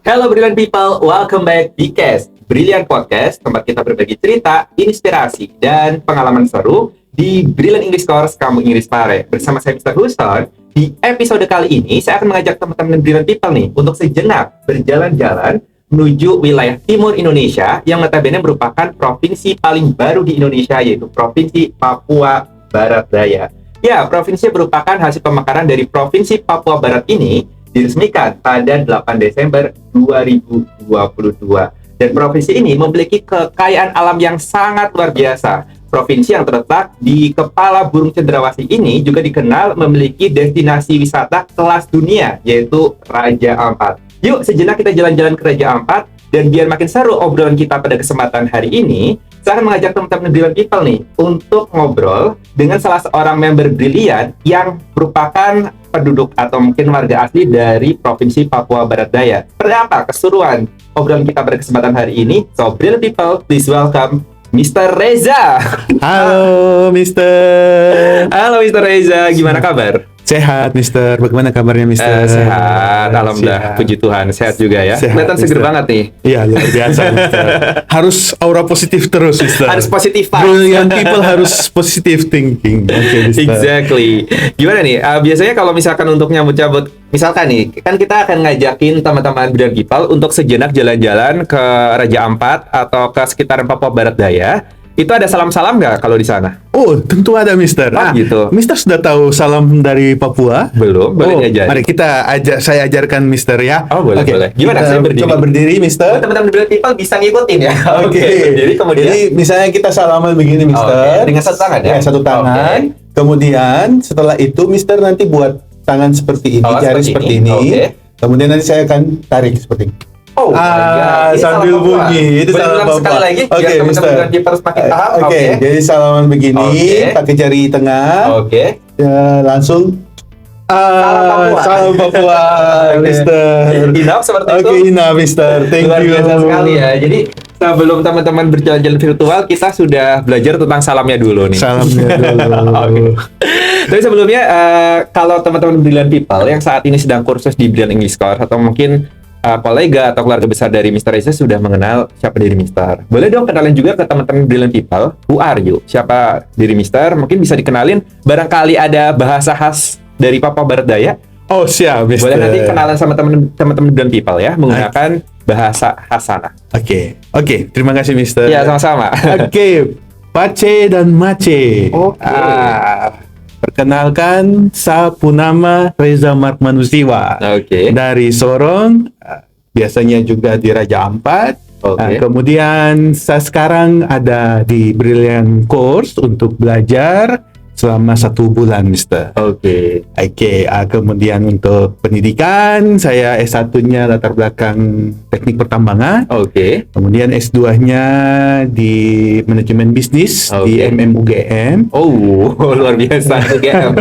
Hello Brilliant People, welcome back di Cast Brilliant Podcast, tempat kita berbagi cerita, inspirasi, dan pengalaman seru di Brilliant English Course Kamu Inggris Pare. Bersama saya Mr. Huston, di episode kali ini saya akan mengajak teman-teman Brilliant People nih untuk sejenak berjalan-jalan menuju wilayah timur Indonesia yang notabene merupakan provinsi paling baru di Indonesia, yaitu Provinsi Papua Barat Daya. Ya, provinsi merupakan hasil pemekaran dari Provinsi Papua Barat ini diresmikan pada 8 Desember 2022. Dan provinsi ini memiliki kekayaan alam yang sangat luar biasa. Provinsi yang terletak di kepala burung cendrawasih ini juga dikenal memiliki destinasi wisata kelas dunia, yaitu Raja Ampat. Yuk sejenak kita jalan-jalan ke Raja Ampat, dan biar makin seru obrolan kita pada kesempatan hari ini, saya akan mengajak teman-teman Brilliant People nih untuk ngobrol dengan salah seorang member Brilliant yang merupakan penduduk atau mungkin warga asli dari Provinsi Papua Barat Daya. Seperti apa keseruan obrolan kita pada kesempatan hari ini? So, Brilliant People, please welcome Mr. Reza. Halo, Mister. Halo, Mr. Reza. Gimana kabar? Sehat, Mister. Bagaimana kabarnya, Mister? Sehat, alhamdulillah. Puji Tuhan, sehat juga ya. Kelihatan seger banget nih. Iya, luar biasa, Mister. Harus aura positif terus, Mister. Harus positif, Pak. Brilliant people harus positive thinking. Oke, Mister. Exactly. Gimana nih? Biasanya kalau misalkan untuk nyambut-nyambut, misalkan nih, kan kita akan ngajakin teman-teman Brilliant People untuk sejenak jalan-jalan ke Raja Ampat atau ke sekitaran Papua Barat Daya. Itu ada salam-salam nggak kalau di sana? Oh, tentu ada, Mister. Gitu. Mister sudah tahu salam dari Papua? Belum, boleh diajarin. Mari saya ajarkan, Mister, ya. Oh, boleh, boleh. Gimana? Saya berdiri. Coba berdiri, Mister. Teman-teman Brilliant People bisa ngikutin ya. Oke. Berdiri, kemudian. Jadi, misalnya kita salaman begini, Mister. Dengan satu tangan ya? Satu tangan. Kemudian, setelah itu, Mister nanti buat tangan seperti ini, jari seperti ini. Kemudian nanti saya akan tarik seperti ini. Oh, sambil bunyi. Itu salam Bapak. Sekali lagi, biar teman-teman Brilliant People semakin paham. Oke, jadi salaman begini, pakai jari tengah. Oke. Ya, langsung salam Papua, Mister. Enough seperti itu. Oke, enough, Mister. Thank Luar you. biasa sekali ya. Jadi sebelum teman-teman berjalan-jalan virtual, kita sudah belajar tentang salamnya dulu nih. Salamnya dulu. Oke. Tapi sebelumnya, kalau teman-teman Brilliant People yang saat ini sedang kursus di Brilliant English Course atau mungkin kolega atau keluarga besar dari Mr. Reza sudah mengenal siapa diri Mister. Boleh dong kenalin juga ke teman-teman Brilliant People. Who are you? Siapa diri Mister? Mungkin bisa dikenalin. Barangkali ada bahasa khas dari Papua Barat Daya. Oh, siap, Mister. Boleh nanti kenalan sama teman-teman Brilliant People ya, menggunakan bahasa khas sana. Oke. Terima kasih, Mister. Ya, sama-sama. Oke. Pace dan Mace. Oke. Perkenalkan, Sapunama Reza Markmanusiwa. Oke. Dari Sorong, biasanya juga di Raja Ampat. Oke. Kemudian saya sekarang ada di Brilliant Course untuk belajar selama 1 bulan, Mister. Oke. Kemudian untuk pendidikan, saya S1-nya latar belakang teknik pertambangan. Oke. Kemudian S2-nya di manajemen bisnis di MMUGM. Oh, luar biasa UGM.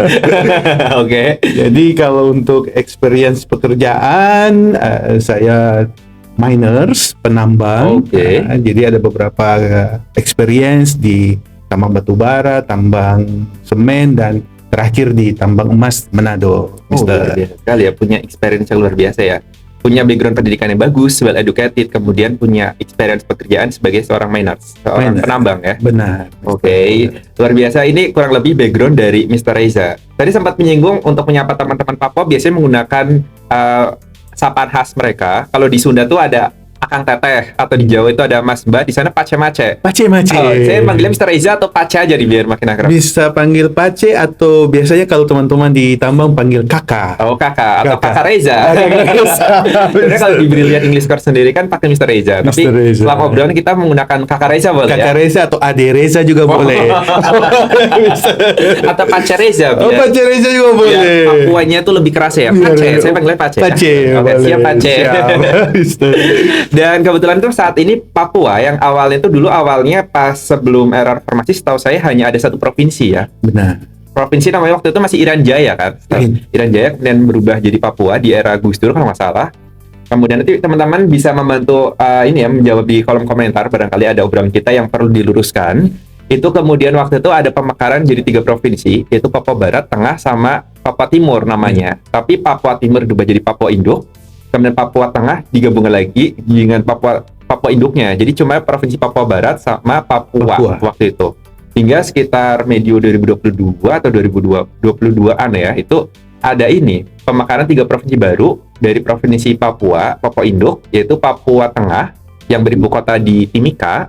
Oke. Jadi kalau untuk experience pekerjaan, saya miners, penambang. Oke. Jadi ada beberapa experience di tambang batu bara, tambang semen, dan terakhir di tambang emas Manado, Mister. Luar biasa sekali ya, punya experience yang luar biasa ya. Punya background pendidikan yang bagus, well educated, kemudian punya experience pekerjaan sebagai seorang miners, seorang penambang ya. Benar. Oke, luar biasa. Ini kurang lebih background dari Mr. Reza. Tadi sempat menyinggung untuk menyapa teman-teman Papua biasanya menggunakan sapaan khas mereka. Kalau di Sunda tuh ada Akang Teteh, atau di Jawa itu ada Mas Mbak, di sana Pace Mace. Pace Mace. Saya manggilnya Mr. Reza atau Pace aja biar makin akrab. Bisa panggil Pace, atau biasanya kalau teman-teman di tambang panggil Kakak. Oh, Kakak atau Kakak Reza. Sebenarnya kalau di Brilliant English Course sendiri kan pakai Mr. Reza. Tapi selama obrolan kita menggunakan Kakak Reza boleh Kakak Reza atau Ade Reza juga boleh. Atau Pace Reza. Oh, Pace Reza juga boleh. Papuanya tuh lebih keras ya. Pace. Saya panggilnya Pace. Pace. Oke, siap Pace. Dan kebetulan tuh saat ini Papua yang awalnya tuh awalnya pas sebelum era reformasi, setahu saya hanya ada 1 provinsi ya. Benar. Provinsi namanya waktu itu masih Irian Jaya kan. Irian Jaya kemudian berubah jadi Papua di era Gus Dur kalau nggak salah. Kemudian nanti teman-teman bisa membantu menjawab di kolom komentar barangkali ada obrolan kita yang perlu diluruskan. Itu kemudian waktu itu ada pemekaran jadi 3 provinsi, yaitu Papua Barat, Tengah, sama Papua Timur namanya. Tapi Papua Timur berubah jadi Papua Induk. kemudian Papua Tengah digabungkan lagi dengan Papua induknya. Jadi cuma Provinsi Papua Barat sama Papua waktu itu. Hingga sekitar medio 2022 atau 2022-an ya, itu ada ini pemekaran 3 provinsi baru dari Provinsi Papua Induk, yaitu Papua Tengah yang beribu kota di Timika,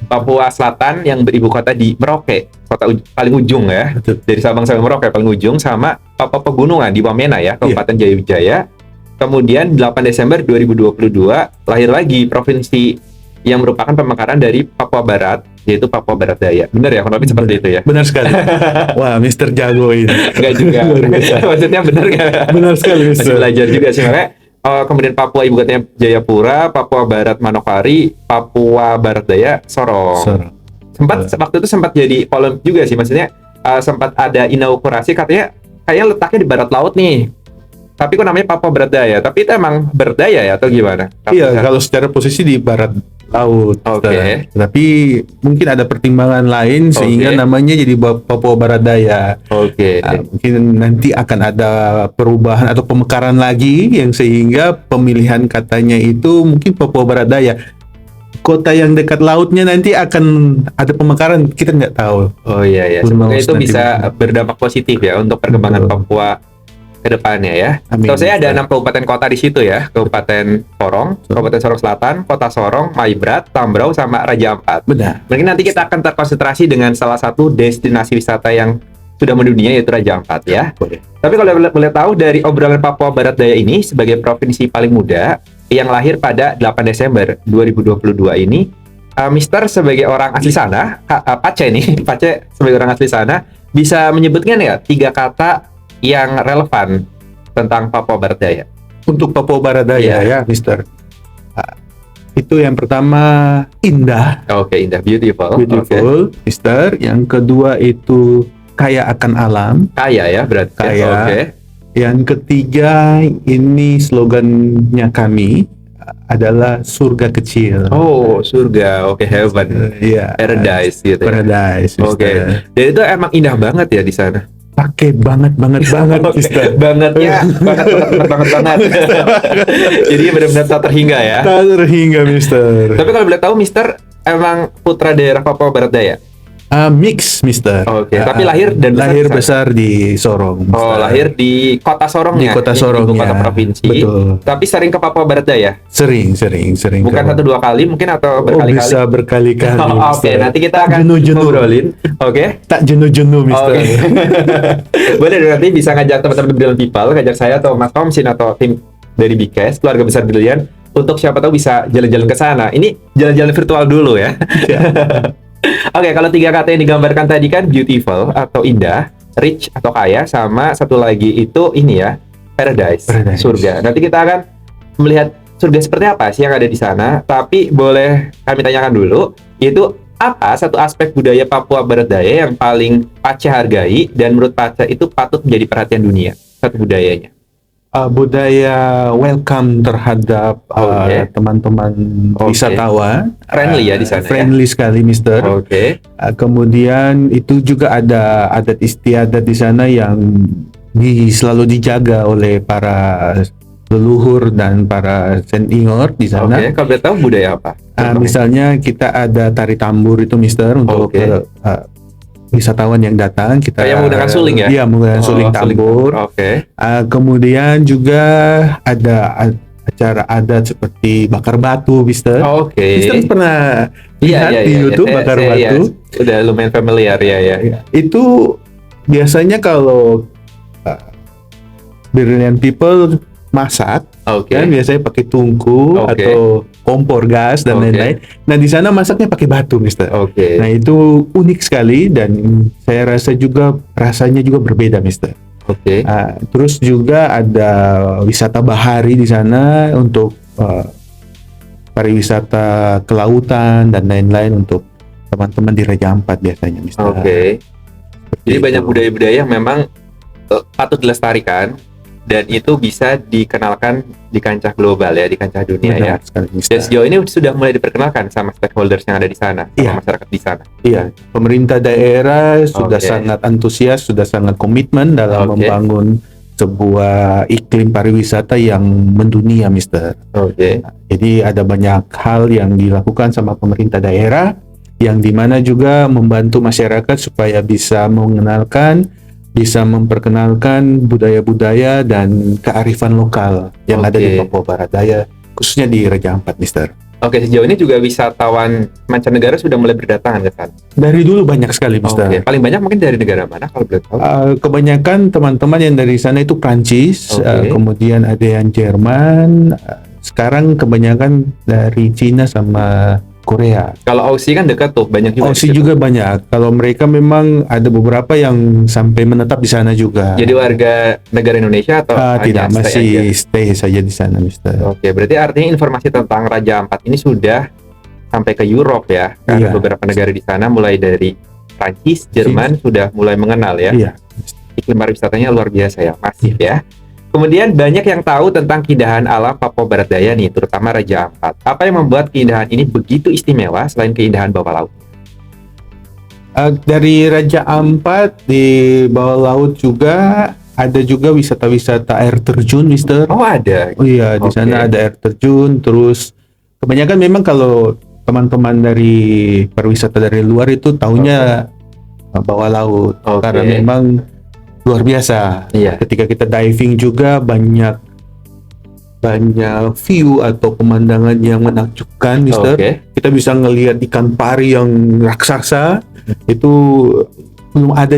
Papua Selatan yang beribu kota di Merauke, kota paling ujung ya. Betul. Dari Sabang sampai Merauke paling ujung, sama Papua Pegunungan di Wamena ya, Kabupaten Jaya. Kemudian 8 Desember 2022 lahir lagi provinsi yang merupakan pemekaran dari Papua Barat, yaitu Papua Barat Daya. Benar ya, kurang lebih seperti itu ya? Benar sekali. Wah, Mister jago ini. Enggak juga. Maksudnya benar nggak? Benar sekali, Masih Mister. belajar juga sih, makanya kemudian Papua ibu kotanya Jayapura, Papua Barat Manokwari, Papua Barat Daya Sorong. Waktu itu sempat jadi polemik juga sih, maksudnya sempat ada inaugurasi katanya kayaknya letaknya di barat laut nih. Tapi kok namanya Papua Barat Daya? Tapi itu emang berdaya ya atau gimana? Iya, kalau secara posisi di barat laut. Oke. Tapi mungkin ada pertimbangan lain sehingga namanya jadi Papua Barat Daya. Oke. Mungkin nanti akan ada perubahan atau pemekaran lagi yang sehingga pemilihan katanya itu mungkin Papua Barat Daya. Kota yang dekat lautnya nanti akan ada pemekaran, kita nggak tahu. Oh iya. Semoga itu bisa berdampak positif ya untuk perkembangan Papua ke depannya ya. Amin. So, saya ada 6 kabupaten kota di situ ya. Kabupaten Sorong, Kabupaten Sorong Selatan, Kota Sorong, Maibrat, Tambrau, sama Raja Ampat. Benar. Mungkin nanti kita akan terkonsentrasi dengan salah satu destinasi wisata yang sudah mendunia, yaitu Raja Ampat ya. Boleh. Tapi kalau boleh tahu dari obrolan Papua Barat Daya ini sebagai provinsi paling muda yang lahir pada 8 Desember 2022 ini, Mister sebagai orang asli sana, Pace nih, Pace sebagai orang asli sana, bisa menyebutkan ya 3 kata yang relevan tentang Papua Barat Daya. Untuk Papua Barat Daya ya, Mister. Itu yang pertama indah. Oke, indah, beautiful. Mister. Yang kedua itu kaya akan alam. Kaya ya berarti. Kaya. Oke. Yang ketiga ini slogannya kami adalah surga kecil. Oh, surga. Oke, heaven. Iya. Paradise gitu. Paradise. Oke. Dan itu emang indah banget ya di sana. Pakai banget, Mister. Bangetnya, banget. Jadi benar-benar tak terhingga ya. Tak terhingga, Mister. Tapi kalau boleh tahu, Mister emang putra daerah Papua Barat Daya? Mix, Mister. Oke, tapi lahir dan besar di Sorong. Mister. Oh, lahir di kota Sorongnya. Di kota Sorong, ibu kota provinsi. Betul. Tapi sering ke Papua Barat Daya? Sering. Bukan 1-2 kali mungkin atau berkali-kali? Bisa berkali-kali. Oke, nanti kita akan ngobrolin. Oke. Tak jenuh-jenuh, Mister. Oke. Boleh nanti bisa ngajak teman-teman Brilliant People, ngajak saya atau Mas Tomsin atau tim dari Bikes, keluarga besar Brilliant, untuk siapa tahu bisa jalan-jalan ke sana. Ini jalan-jalan virtual dulu ya. Oke, kalau 3 kata yang digambarkan tadi kan beautiful atau indah, rich atau kaya, sama satu lagi itu ini ya, paradise. Surga. Nanti kita akan melihat surga seperti apa sih yang ada di sana. Tapi boleh kami tanyakan dulu, yaitu apa satu aspek budaya Papua Barat Daya yang paling Pace hargai dan menurut Pace itu patut menjadi perhatian dunia, satu budayanya? Budaya welcome terhadap teman-teman wisatawan. Friendly ya di sana. Friendly sekali, Mister. Oke. Kemudian itu juga ada adat istiadat di sana yang selalu dijaga oleh para leluhur dan para senior di sana. Oke, kalau boleh tahu budaya apa? Misalnya kita ada tari tambur itu, Mister, untuk wisatawan yang datang. Kita yang menggunakan suling ya? Iya, menggunakan suling tambur. Oke. Kemudian juga ada acara adat seperti bakar batu, Mister. Oke. Mister pernah lihat di YouTube bakar batu? Udah lumayan familiar ya. Itu biasanya kalau Brilliant People masak, kan biasanya pakai tungku atau kompor gas dan lain-lain. Nah, di sana masaknya pakai batu, Mister. Nah, itu unik sekali dan saya rasa juga rasanya juga berbeda, Mister. Terus juga ada wisata bahari di sana untuk pariwisata kelautan dan lain-lain untuk teman-teman di Raja Ampat biasanya, Mister. Jadi banyak budaya-budaya yang memang patut dilestarikan dan itu bisa dikenalkan di kancah global ya, di kancah dunia. Benar, ya. Dan sejauh ini sudah mulai diperkenalkan sama stakeholders yang ada di sana, sama masyarakat di sana. Iya, pemerintah daerah sudah sangat antusias, sudah sangat komitmen dalam membangun sebuah iklim pariwisata yang mendunia, Mister. Oke. Jadi ada banyak hal yang dilakukan sama pemerintah daerah yang dimana juga membantu masyarakat supaya bisa mengenalkan, bisa memperkenalkan budaya-budaya dan kearifan lokal yang ada di Papua Barat Daya, khususnya di Raja Ampat, Mister. Oke, sejauh ini juga wisatawan mancanegara sudah mulai berdatangan ke sana? Dari dulu banyak sekali, Mister. Paling banyak mungkin dari negara mana kalau boleh tahu? Kebanyakan teman-teman yang dari sana itu Prancis, kemudian ada yang Jerman, sekarang kebanyakan dari Cina sama Korea. Kalau Aussie kan dekat tuh, banyak juga. Aussie juga banyak. Kalau mereka memang ada beberapa yang sampai menetap di sana juga. Jadi warga negara Indonesia atau tidak, masih stay saja di sana, Mister. Oke, berarti artinya informasi tentang Raja Ampat ini sudah sampai ke Europe ya, karena beberapa negara di sana mulai dari Prancis, Jerman sudah mulai mengenal ya. Iya. Iklim pariwisatanya luar biasa ya, masif ya. Kemudian banyak yang tahu tentang keindahan alam Papua Barat Daya nih, terutama Raja Ampat. Apa yang membuat keindahan ini begitu istimewa selain keindahan bawah laut? Dari Raja Ampat di bawah laut juga ada juga wisata-wisata air terjun, Mister. Oh, ada. Oh iya, di sana ada air terjun. Terus kebanyakan memang kalau teman-teman dari pariwisata dari luar itu tahunya bawah laut, karena memang luar biasa. Ketika kita diving juga banyak view atau pemandangan yang menakjubkan, Mister. Kita bisa ngelihat ikan pari yang raksasa. Itu belum ada,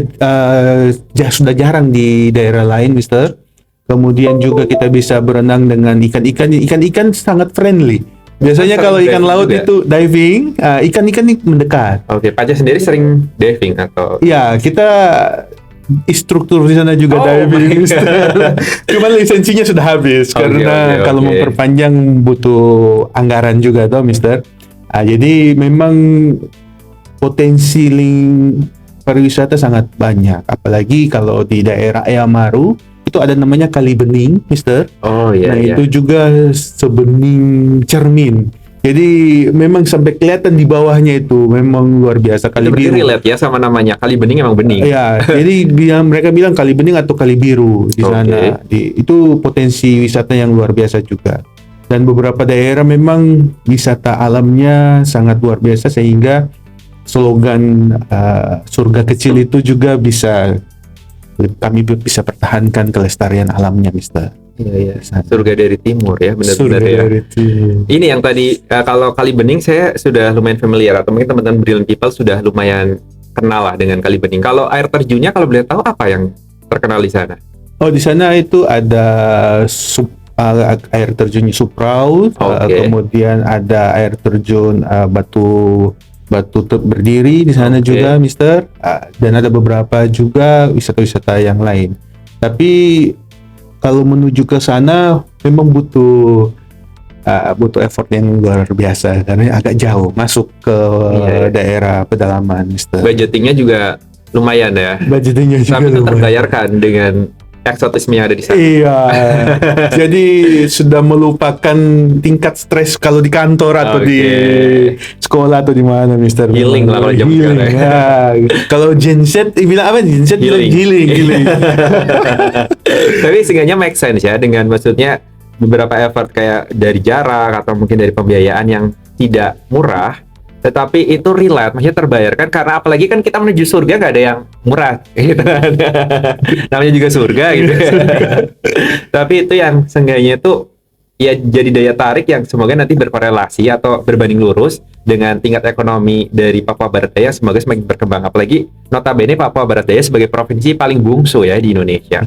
sudah jarang di daerah lain, Mister. Kemudian juga kita bisa berenang dengan ikan-ikan sangat friendly. Biasanya kalau ikan laut juga itu diving, ikan-ikan ini mendekat. Pace sendiri sering diving atau? Ya, kita instruktur di sana juga diving. Cuman lisensinya sudah habis karena kalau memperpanjang butuh anggaran juga toh, Mister. Jadi memang potensi pariwisata sangat banyak, apalagi kalau di daerah Ayamaru itu ada namanya Kali Bening, Mister. Itu juga sebening cermin. Jadi memang sampai kelihatan di bawahnya itu memang luar biasa. Kali biru. Relate ya sama namanya, Kali Bening emang bening. Ya, jadi mereka bilang Kali Bening atau Kali Biru di sana. Itu potensi wisata yang luar biasa juga. Dan beberapa daerah memang wisata alamnya sangat luar biasa sehingga slogan surga kecil itu juga kami bisa pertahankan kelestarian alamnya, Mister. Iya. Surga dari timur ya, benar-benar ya. Ini yang tadi kalau Kali Bening saya sudah lumayan familiar, atau mungkin teman-teman Brilliant People sudah lumayan kenal lah dengan Kali Bening. Kalau air terjunnya kalau boleh tahu apa yang terkenal di sana? Di sana itu ada air terjunnya Suprau, kemudian ada air terjun batu berdiri di sana juga, Mister. Dan ada beberapa juga wisata-wisata yang lain. Tapi kalau menuju ke sana memang butuh effort yang luar biasa karena agak jauh masuk ke daerah pedalaman, Mister. Budgetingnya juga lumayan ya. Budgetingnya juga lumayan. Tapi terbayarkan dengan eksotisme yang ada di sana. Iya. Jadi sudah melupakan tingkat stres kalau di kantor atau di sekolah atau di mana, Mister. Healing lah kalau jam sekarang. Ya. Kalau Gen Z bilang apa? Gen Z bilang healing. Tapi seenggaknya make sense ya, dengan maksudnya beberapa effort kayak dari jarak atau mungkin dari pembiayaan yang tidak murah, tetapi itu relate, maksudnya terbayarkan, karena apalagi kan kita menuju surga nggak ada yang murah gitu. Namanya juga surga gitu. Tapi itu yang seenggaknya itu ya jadi daya tarik yang semoga nanti berkorelasi atau berbanding lurus dengan tingkat ekonomi dari Papua Barat Daya, semoga semakin berkembang. Apalagi notabene Papua Barat Daya sebagai provinsi paling bungsu ya di Indonesia.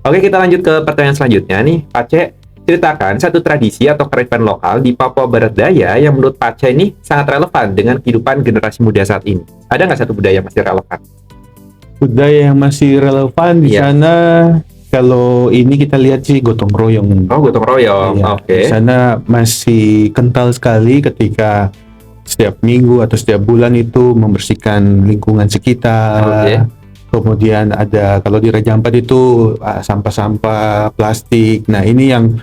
Oke, kita lanjut ke pertanyaan selanjutnya nih, Pace. Ceritakan satu tradisi atau kearifan lokal di Papua Barat Daya yang menurut Pace ini sangat relevan dengan kehidupan generasi muda saat ini. Ada nggak satu budaya yang masih relevan? Budaya yang masih relevan di sana, kalau ini kita lihat sih gotong royong. Oh, gotong royong. Di sana masih kental sekali ketika setiap minggu atau setiap bulan itu membersihkan lingkungan sekitar. Kemudian ada, kalau di Raja Ampat itu sampah-sampah plastik. Nah, ini yang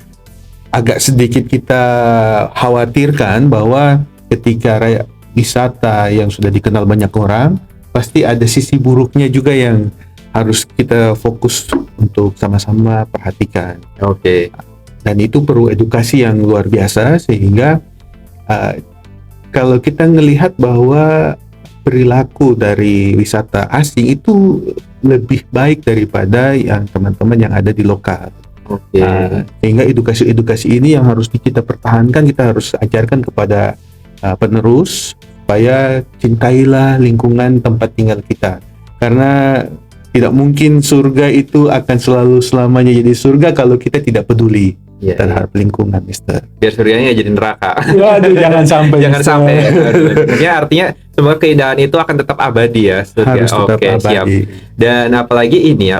agak sedikit kita khawatirkan, bahwa ketika wisata yang sudah dikenal banyak orang, pasti ada sisi buruknya juga yang harus kita fokus untuk sama-sama perhatikan. Oke. Dan itu perlu edukasi yang luar biasa, sehingga kalau kita ngelihat bahwa perilaku dari wisata asing itu lebih baik daripada yang teman-teman yang ada di lokal. Oke. Sehingga edukasi ini yang harus kita pertahankan, kita harus ajarkan kepada penerus supaya cintailah lingkungan tempat tinggal kita. Karena tidak mungkin surga itu akan selalu selamanya jadi surga kalau kita tidak peduli terhadap lingkungan, Mister. Biar surganya jadi neraka. Waduh, jangan sampai. Jangan sampai. Ya, artinya semua keindahan itu akan tetap abadi ya. Harus tetap abadi. Siap. Dan apalagi ini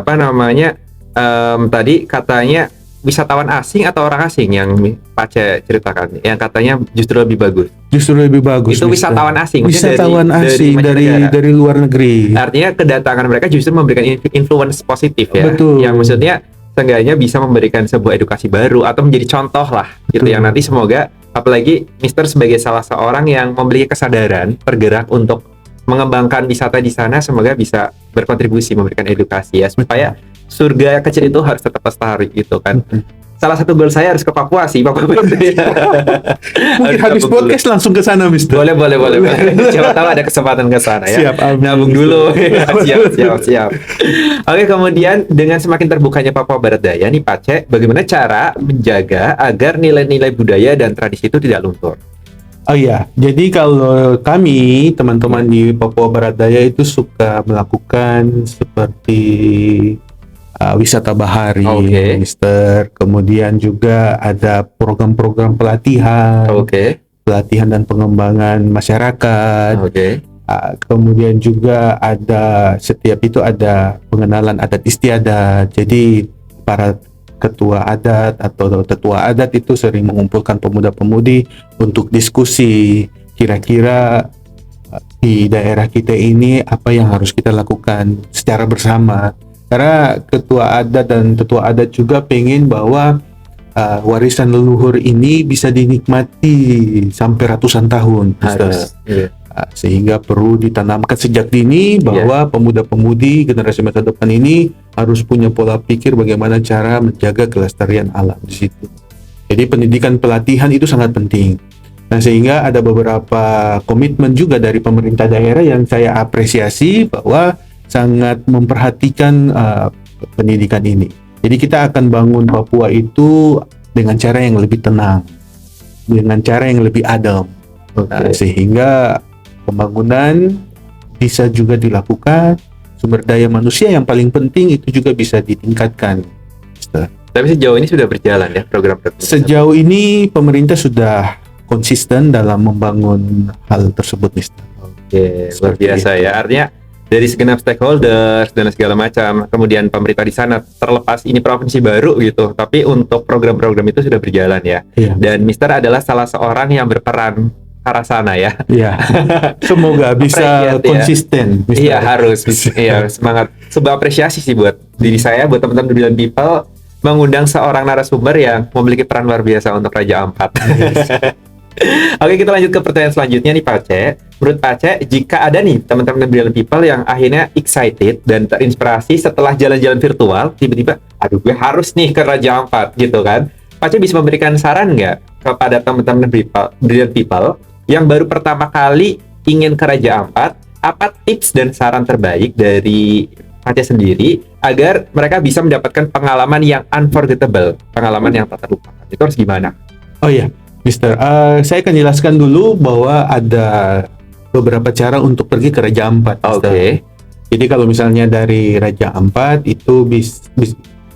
tadi katanya wisatawan asing atau orang asing yang Pak Ce ceritakan, yang katanya justru lebih bagus. Justru lebih bagus. Itu wisatawan asing. Wisatawan asing dari luar negeri. Artinya kedatangan mereka justru memberikan influence positif ya. Betul. Yang maksudnya seenggaknya bisa memberikan sebuah edukasi baru atau menjadi contoh lah gitu, yang nanti semoga, apalagi Mister sebagai salah seorang yang memiliki kesadaran bergerak untuk mengembangkan wisata di sana, semoga bisa berkontribusi memberikan edukasi ya, supaya surga kecil itu harus tetap lestari gitu kan. Salah satu goal saya harus ke Papua sih, Papua. Mungkin habis podcast langsung ke sana, Mister. Boleh. Siapa tahu ada kesempatan ke sana ya. Siap, amin. Nabung dulu. Siap. Oke, kemudian dengan semakin terbukanya Papua Barat Daya nih Pak Ce, bagaimana cara menjaga agar nilai-nilai budaya dan tradisi itu tidak luntur? Oh iya, jadi kalau kami teman-teman di Papua Barat Daya itu suka melakukan seperti wisata bahari, Mister. Kemudian juga ada program-program pelatihan, pelatihan dan pengembangan masyarakat. Kemudian juga ada setiap itu ada pengenalan adat istiadat. Jadi para ketua adat atau tetua adat itu sering mengumpulkan pemuda-pemudi untuk diskusi kira-kira di daerah kita ini apa yang harus kita lakukan secara bersama. Karena ketua adat dan tetua adat juga pengen bahwa warisan leluhur ini bisa dinikmati sampai ratusan tahun. Sehingga perlu ditanamkan sejak dini bahwa pemuda-pemudi generasi masa depan ini harus punya pola pikir bagaimana cara menjaga kelestarian alam di situ. Jadi pendidikan pelatihan itu sangat penting. Nah, sehingga ada beberapa komitmen juga dari pemerintah daerah yang saya apresiasi bahwa sangat memperhatikan pendidikan ini. Jadi kita akan bangun Papua itu dengan cara yang lebih tenang, dengan cara yang lebih adem, sehingga pembangunan bisa juga dilakukan, sumber daya manusia yang paling penting itu juga bisa ditingkatkan. Tapi sejauh ini sudah berjalan ya program-program? Sejauh ini pemerintah sudah konsisten dalam membangun hal tersebut, Mister. Luar biasa ya. Artinya dari segenap stakeholders dan segala macam, kemudian pemerintah di sana, terlepas ini provinsi baru gitu, tapi untuk program-program itu sudah berjalan ya. Dan Mister adalah salah seorang yang berperan ke arah sana ya. Semoga bisa konsisten. Iya, harus. Iya, semangat. Sebuah apresiasi sih buat diri saya, buat teman-teman Brilliant People, mengundang seorang narasumber yang memiliki peran luar biasa untuk Raja Ampat. Oke, kita lanjut ke pertanyaan selanjutnya nih Pak Ce. Menurut Pak Ce, jika ada nih teman-teman Brilliant People yang akhirnya excited dan terinspirasi setelah jalan-jalan virtual, tiba-tiba, aduh gue harus nih ke Raja Ampat gitu kan. Pak Ce bisa memberikan saran nggak kepada teman-teman Brilliant People yang baru pertama kali ingin ke Raja Ampat, apa tips dan saran terbaik dari Pak Ce sendiri agar mereka bisa mendapatkan pengalaman yang unforgettable, pengalaman yang tak terlupakan? Itu harus gimana? Oh iya, Mister, saya akan jelaskan dulu bahwa ada beberapa cara untuk pergi ke Raja Ampat. Jadi kalau misalnya dari Raja Ampat itu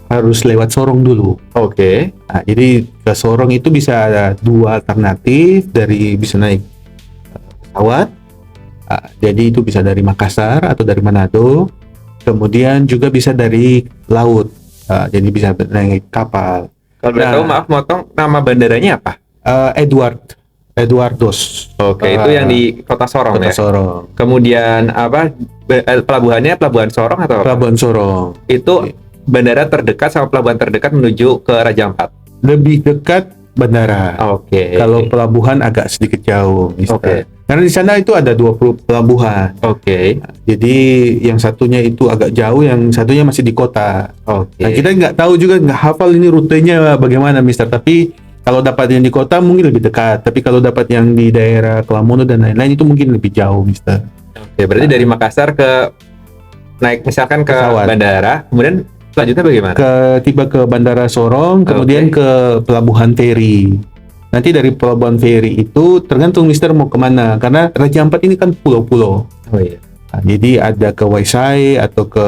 harus lewat Sorong dulu. Nah, jadi ke Sorong itu bisa ada dua alternatif, bisa naik pesawat. Jadi itu bisa dari Makassar atau dari Manado. Kemudian juga bisa dari laut. Jadi bisa naik kapal. Kalau boleh tahu, maaf motong, nama bandaranya apa? Eduardos. Itu yang di Kota Sorong ya? Sorong. Kemudian apa? Pelabuhannya Pelabuhan Sorong atau apa? Pelabuhan Sorong. Itu bandara terdekat sama pelabuhan terdekat menuju ke Raja Ampat? Lebih dekat bandara. Oke. Kalau pelabuhan agak sedikit jauh, Mister. Karena di sana itu ada 20 pelabuhan. Jadi yang satunya itu agak jauh, yang satunya masih di kota. Nah, kita nggak tahu juga, nggak hafal ini rutenya bagaimana, Mister. Tapi kalau dapat yang di kota mungkin lebih dekat. Tapi kalau dapat yang di daerah Kelamono dan lain-lain itu mungkin lebih jauh, Mister. Berarti dari Makassar ke naik misalkan ke pesawat, bandara, kemudian selanjutnya bagaimana? Tiba ke Bandara Sorong, kemudian ke Pelabuhan Feri. Nanti dari Pelabuhan Feri itu tergantung Mister mau kemana, karena Raja Ampat ini kan pulau-pulau. Nah, jadi ada ke Waisai atau ke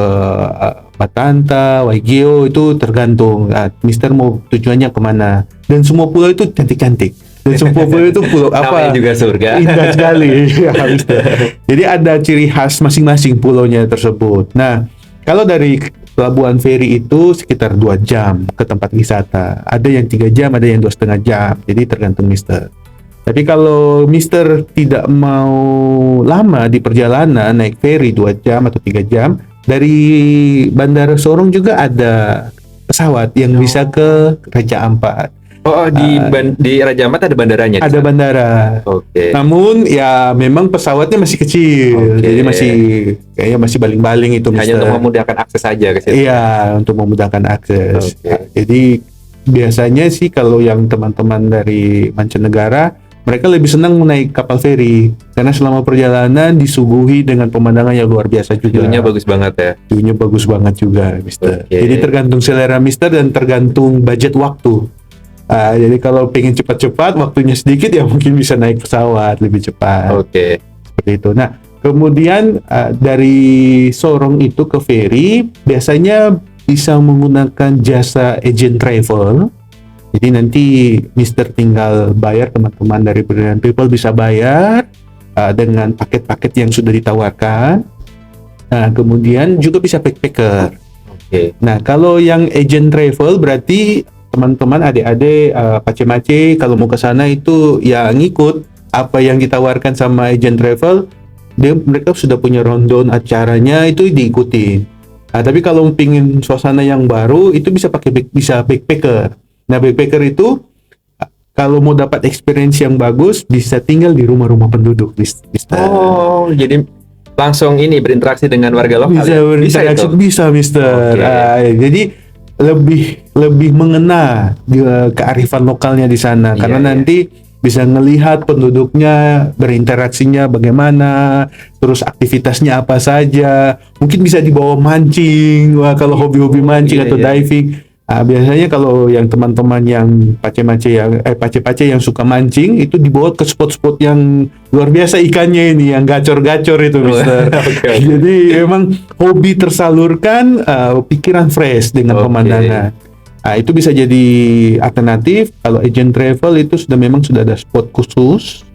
Batanta, Waigeo, itu tergantung Mister mau tujuannya kemana. Dan semua pulau itu cantik-cantik. Dan semua pulau itu pulau apa? Namanya juga surga. Indah sekali. Jadi ada ciri khas masing-masing pulaunya tersebut. Nah, kalau dari Pelabuhan Feri itu sekitar 2 jam ke tempat wisata. Ada yang 3 jam, ada yang 2,5 jam. Jadi tergantung Mister. Tapi kalau Mister tidak mau lama di perjalanan, naik feri 2 jam atau 3 jam, dari Bandara Sorong juga ada pesawat yang bisa ke Raja Ampat. Di Raja Ampat ada bandaranya? Ada bandara. Namun ya memang pesawatnya masih kecil, jadi kayaknya masih baling-baling itu, Mister. Hanya untuk memudahkan akses saja ke situ. Iya, untuk memudahkan akses. Jadi biasanya sih kalau yang teman-teman dari mancanegara, mereka lebih senang naik kapal feri karena selama perjalanan disuguhi dengan pemandangan yang luar biasa juga. View-nya bagus banget ya. View-nya bagus banget juga, Mister. Jadi tergantung selera Mister dan tergantung budget waktu. Jadi kalau pengen cepat-cepat, waktunya sedikit, ya mungkin bisa naik pesawat lebih cepat. Seperti itu. Nah, kemudian dari Sorong itu ke feri, biasanya bisa menggunakan jasa agent travel. Jadi nanti Mister tinggal bayar, teman-teman dari Brilliant People bisa bayar dengan paket-paket yang sudah ditawarkan. Nah, kemudian juga bisa backpacker. Nah, kalau yang agent travel berarti teman-teman, adik-adik, pace-mace kalau mau ke sana itu ya ngikut apa yang ditawarkan sama agent travel. Mereka sudah punya rundown acaranya, itu diikuti. Nah, tapi kalau pingin suasana yang baru itu bisa bisa backpacker. Nah, backpacker itu kalau mau dapat experience yang bagus bisa tinggal di rumah-rumah penduduk. Jadi langsung ini berinteraksi dengan warga lokal. Bisa, Mister. Jadi lebih mengena kearifan lokalnya di sana, karena nanti bisa ngelihat penduduknya berinteraksinya bagaimana, terus aktivitasnya apa saja. Mungkin bisa dibawa mancing, kalau hobi-hobi mancing atau diving. Biasanya kalau yang teman-teman yang pace-pace yang suka mancing itu dibawa ke spot-spot yang luar biasa ikannya ini, yang gacor-gacor itu, Mister. Jadi memang hobi tersalurkan, pikiran fresh dengan pemandangan. Itu bisa jadi alternatif. Kalau agent travel itu memang sudah ada spot khusus.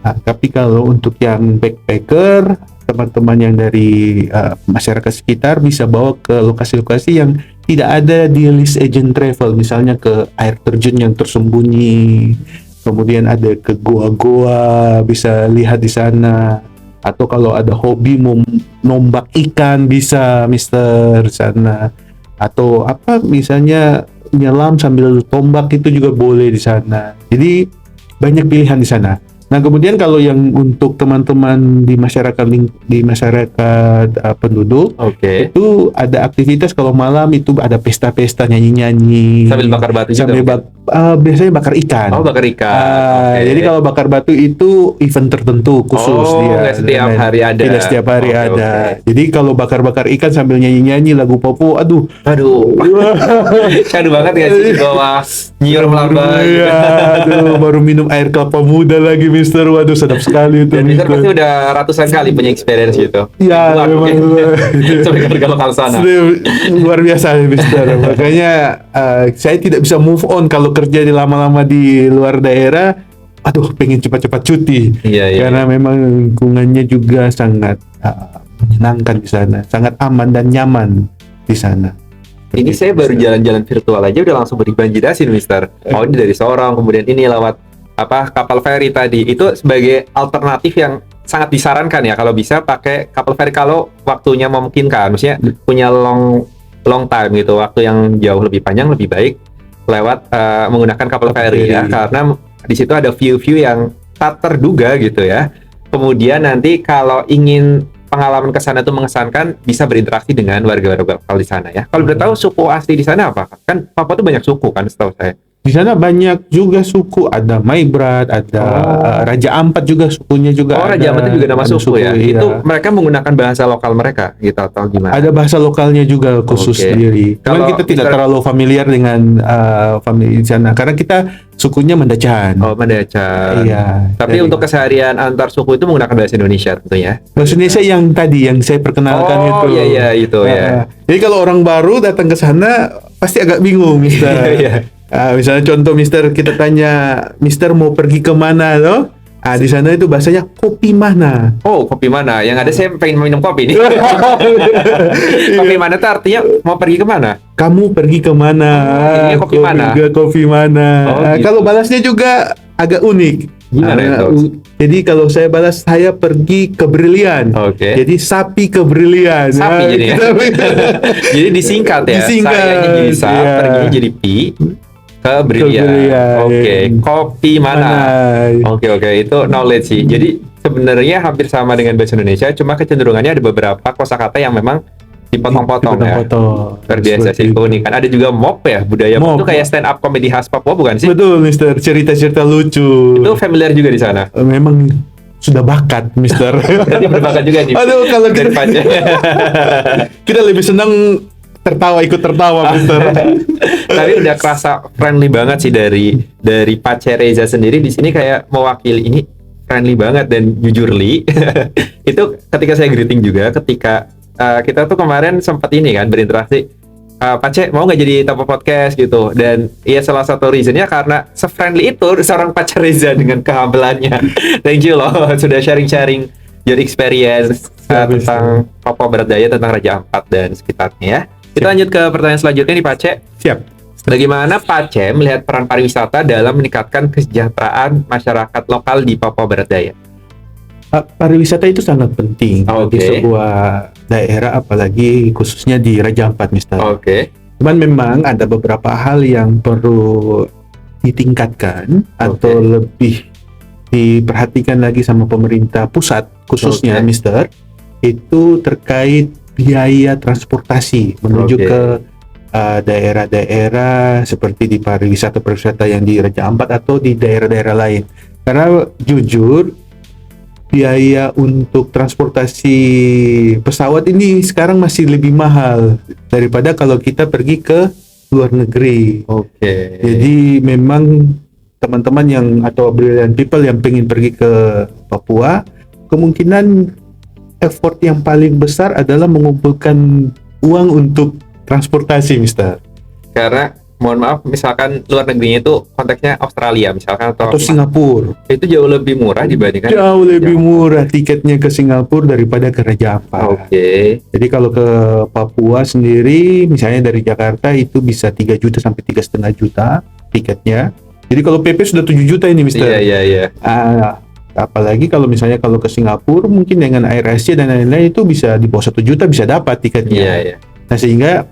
Tapi kalau untuk yang backpacker, teman-teman yang dari masyarakat sekitar bisa bawa ke lokasi-lokasi yang tidak ada di list agent travel, misalnya ke air terjun yang tersembunyi, kemudian ada ke goa-goa, bisa lihat di sana. Atau kalau ada hobi nombak ikan bisa, Mister, di sana. Atau misalnya nyelam sambil tombak itu juga boleh di sana. Jadi banyak pilihan di sana. Nah, kemudian kalau yang untuk teman-teman di masyarakat penduduk, itu ada aktivitas kalau malam itu ada pesta-pesta, nyanyi-nyanyi sambil bakar batu juga. Biasanya bakar ikan. Bakar ikan. Jadi kalau bakar batu itu event tertentu khusus dia. Tidak setiap hari ada. Tidak setiap hari ada. Jadi kalau bakar-bakar ikan sambil nyanyi-nyanyi lagu Popo, aduh. Syahdu banget ya sih di bawah nyiur melambang. Baru minum air kelapa muda lagi, Mister. Waduh, sedap sekali itu. Dan Mister pasti udah ratusan kali punya experience itu. Iya, memang. Sampai ke lokal sana. Luar biasa, Mister. Makanya saya tidak bisa move on kalau kerja lama-lama di luar daerah. Pengen cepat-cepat cuti. Karena memang lingkungannya juga sangat menyenangkan di sana, sangat aman dan nyaman di sana. Ini saya baru jalan-jalan virtual aja udah langsung beribadahsin, Mister. Ini dari Sorong, kemudian ini lewat kapal feri tadi. Itu sebagai alternatif yang sangat disarankan ya, kalau bisa pakai kapal feri kalau waktunya memungkinkan, maksudnya punya long time gitu, waktu yang jauh lebih panjang lebih baik. lewat menggunakan kapal feri ya, karena di situ ada view-view yang tak terduga gitu ya. Kemudian nanti kalau ingin pengalaman ke sana itu mengesankan, bisa berinteraksi dengan warga-warga lokal di sana ya. Kalau boleh tahu suku asli di sana apa? Kan Papua tuh banyak suku kan setahu saya. Di sana banyak juga suku, ada Maibrat, ada Raja Ampat juga sukunya juga. Raja Ampat itu juga nama suku ya. Iya. Itu mereka menggunakan bahasa lokal mereka gitu atau gimana? Ada bahasa lokalnya juga khusus sendiri. Cuman kita tidak terlalu familiar dengan famili di sana karena kita sukunya Mandacan. Mandacan. Iya. Tapi untuk keseharian antar suku itu menggunakan bahasa Indonesia tentunya. Bahasa Indonesia yang tadi yang saya perkenalkan itu. Iya itu ya. Jadi kalau orang baru datang ke sana pasti agak bingung, Mister. Iya. Misalnya contoh, Mister, kita tanya, Mister mau pergi ke mana, loh? Di sana itu bahasanya kopi mana? Kopi mana? Yang ada saya pengen minum kopi nih. Kopi mana tuh artinya mau pergi ke mana? Kamu pergi ke mana? Kopi mana? Kopi mana? Gitu. Kalau balasnya juga agak unik. Gimana itu? Jadi kalau saya balas, saya pergi ke Brilian. Jadi sapi ke Brilian. Sapi jadi ya? Jadi disingkat ya? Disingkat. Sayanya jadi sa, perginya jadi pi. Ke Brilian. Kopi mana? Oke, itu knowledge sih. Jadi sebenarnya hampir sama dengan bahasa Indonesia, cuma kecenderungannya ada beberapa kosakata yang memang dipotong-potong ya. Terbiasa sih keunikan. Ada juga mop ya, budaya mop itu kayak stand up comedy khas Papua bukan sih? Betul, Mister. Cerita-cerita lucu. Itu familiar juga di sana. Memang sudah bakat, Mister. Berarti berbakat juga nih. Aduh, kalau kita lebih senang ikut tertawa, Mister. Tapi udah kerasa friendly banget sih dari Pace Reza sendiri di sini, kayak mewakili ini friendly banget dan jujurly. Itu ketika saya greeting juga, ketika kita tuh kemarin sempat ini kan berinteraksi, Pace mau nggak jadi Tapo Podcast gitu, dan ya salah satu reasonnya karena se-friendly itu seorang Pace Reza dengan kehambelannya. Thank you loh sudah sharing your experience tentang Papua Barat Daya, tentang Raja Ampat dan sekitarnya ya. Kita lanjut ke pertanyaan selanjutnya nih, Pace. Siap. Bagaimana Pace melihat peran pariwisata dalam meningkatkan kesejahteraan masyarakat lokal di Papua Barat Daya? Pariwisata itu sangat penting di sebuah daerah, apalagi khususnya di Raja Ampat, Mister. Cuman memang ada beberapa hal yang perlu ditingkatkan atau lebih diperhatikan lagi sama pemerintah pusat khususnya, Mister. Itu terkait biaya transportasi menuju ke daerah-daerah seperti di pariwisata yang di Raja Ampat atau di daerah-daerah lain. Karena jujur, biaya untuk transportasi pesawat ini sekarang masih lebih mahal daripada kalau kita pergi ke luar negeri. Jadi memang teman-teman yang atau brilliant people yang pengen pergi ke Papua, kemungkinan effort yang paling besar adalah mengumpulkan uang untuk transportasi, Mister. Karena mohon maaf, misalkan luar negerinya itu konteksnya Australia misalkan atau Singapura, itu jauh lebih murah dibandingkan murah tiketnya ke Singapura daripada ke Raja Ampat. Jadi kalau ke Papua sendiri misalnya dari Jakarta itu bisa 3 juta sampai 3,5 juta tiketnya. Jadi kalau PP sudah 7 juta ini, Mister. Iya. Apalagi kalau misalnya kalau ke Singapura mungkin dengan AirAsia dan lain-lain itu bisa di bawah 1 juta bisa dapat tiketnya. Nah, sehingga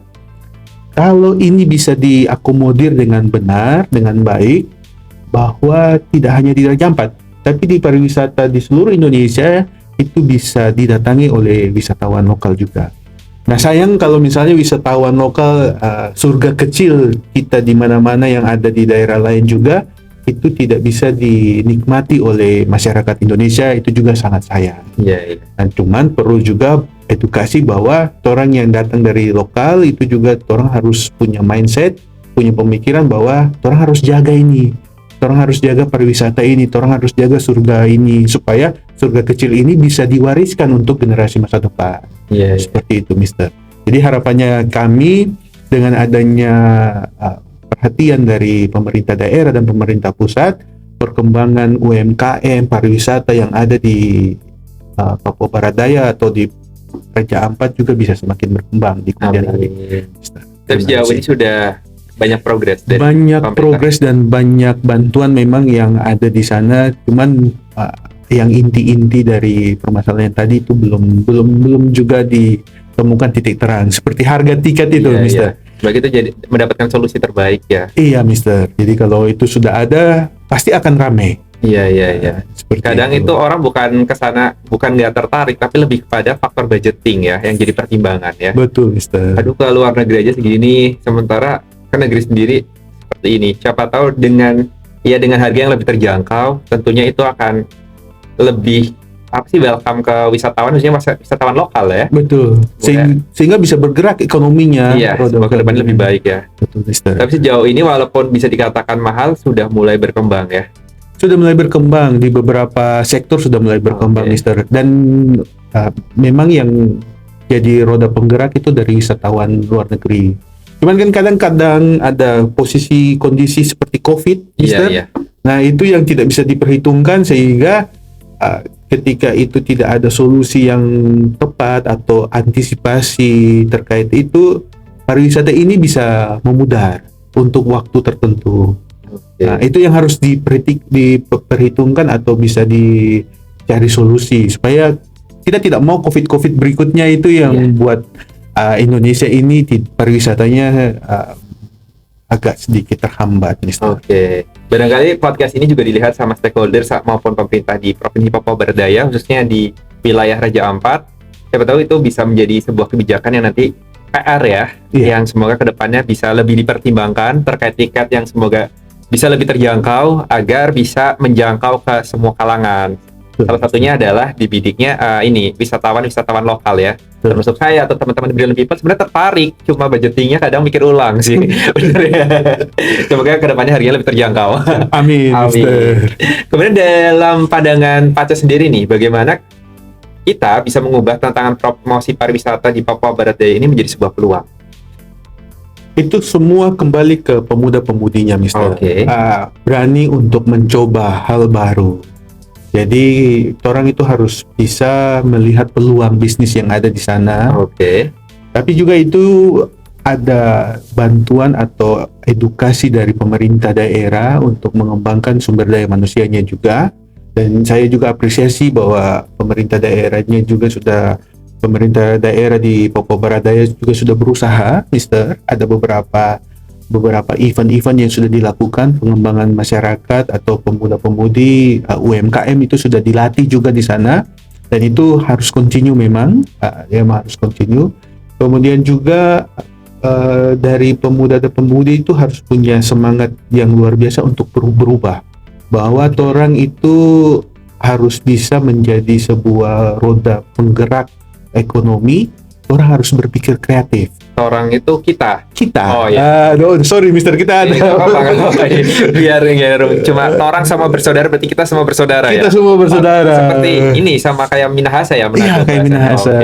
kalau ini bisa diakomodir dengan benar, dengan baik, bahwa tidak hanya di Raja Ampat, tapi di pariwisata di seluruh Indonesia itu bisa didatangi oleh wisatawan lokal juga. Nah, sayang kalau misalnya wisatawan lokal surga kecil kita di mana-mana yang ada di daerah lain juga itu tidak bisa dinikmati oleh masyarakat Indonesia, itu juga sangat sayang. Dan cuman perlu juga edukasi bahwa orang yang datang dari lokal itu juga orang harus punya mindset, punya pemikiran bahwa orang harus jaga ini, orang harus jaga pariwisata ini, orang harus jaga surga ini supaya surga kecil ini bisa diwariskan untuk generasi masa depan. Seperti itu, Mister. Jadi harapannya kami dengan adanya perhatian dari pemerintah daerah dan pemerintah pusat, perkembangan UMKM pariwisata yang ada di Papua Barat Daya atau di Raja Ampat juga bisa semakin berkembang di kemudian hari. Tapi sejauh ini sudah banyak progres dari progres dan banyak bantuan memang yang ada di sana. Cuman yang inti-inti dari permasalahan tadi itu belum juga ditemukan titik terang. Seperti harga tiket itu, Mister. Begitu jadi mendapatkan solusi terbaik ya. Iya, Mister. Jadi kalau itu sudah ada, pasti akan rame. Iya. Kadang itu orang bukan nggak tertarik, tapi lebih kepada faktor budgeting ya, yang jadi pertimbangan ya. Betul, Mister. Aduh, ke luar negeri aja segini, sementara ke negeri sendiri seperti ini. Siapa tahu dengan harga yang lebih terjangkau, tentunya itu akan lebih welcome ke wisatawan, khususnya wisatawan lokal ya. Betul. Sehingga bisa bergerak ekonominya. Iya, semoga ke depan lebih baik ya. Betul, Mister. Tapi sejauh ini walaupun bisa dikatakan mahal, sudah mulai berkembang ya. Sudah mulai berkembang di beberapa sektor, sudah mulai berkembang, Mister. Dan memang yang jadi roda penggerak itu dari wisatawan luar negeri. Cuman kan kadang-kadang ada kondisi seperti COVID, Mister. Iya. Nah, itu yang tidak bisa diperhitungkan, sehingga ketika itu tidak ada solusi yang tepat atau antisipasi terkait itu, pariwisata ini bisa memudar untuk waktu tertentu. Nah, itu yang harus diperhitungkan atau bisa dicari solusi supaya kita tidak mau COVID berikutnya itu yang buat Indonesia ini pariwisatanya agak sedikit terhambat, Mister. Barangkali podcast ini juga dilihat sama stakeholder maupun pemerintah di Provinsi Papua Barat Daya, khususnya di wilayah Raja Ampat. Siapa tahu itu bisa menjadi sebuah kebijakan yang nanti PR ya, yang semoga kedepannya bisa lebih dipertimbangkan terkait tiket yang semoga bisa lebih terjangkau agar bisa menjangkau ke semua kalangan. Salah satunya adalah dibidiknya wisatawan lokal ya. Termasuk saya atau teman-teman di Brilliant People sebenarnya tertarik, cuma budgetingnya kadang mikir ulang sih. Bener ya. Semoga kedepannya harganya lebih terjangkau. Amin. Kemudian dalam pandangan Pace sendiri nih, bagaimana kita bisa mengubah tantangan promosi pariwisata di Papua Barat Daya ini menjadi sebuah peluang? Itu semua kembali ke pemuda-pemudinya, Mister. Berani untuk mencoba hal baru. Jadi orang itu harus bisa melihat peluang bisnis yang ada di sana. Tapi juga itu ada bantuan atau edukasi dari pemerintah daerah untuk mengembangkan sumber daya manusianya juga. Dan saya juga apresiasi bahwa pemerintah daerah di Papua Barat Daya juga sudah berusaha, Mister. Ada beberapa event-event yang sudah dilakukan, pengembangan masyarakat atau pemuda-pemudi, UMKM itu sudah dilatih juga di sana, dan itu harus continue memang, harus continue. Kemudian juga dari pemuda dan pemudi itu harus punya semangat yang luar biasa untuk berubah, bahwa orang itu harus bisa menjadi sebuah roda penggerak ekonomi. Orang harus berpikir kreatif. Orang itu kita. Oh ya. Sorry, Mister, kita ada. Biar cuma orang sama bersaudara, berarti kita semua bersaudara. Kita semua bersaudara. Seperti ini, sama kayak Minahasa ya. Iya, kayak Minahasa.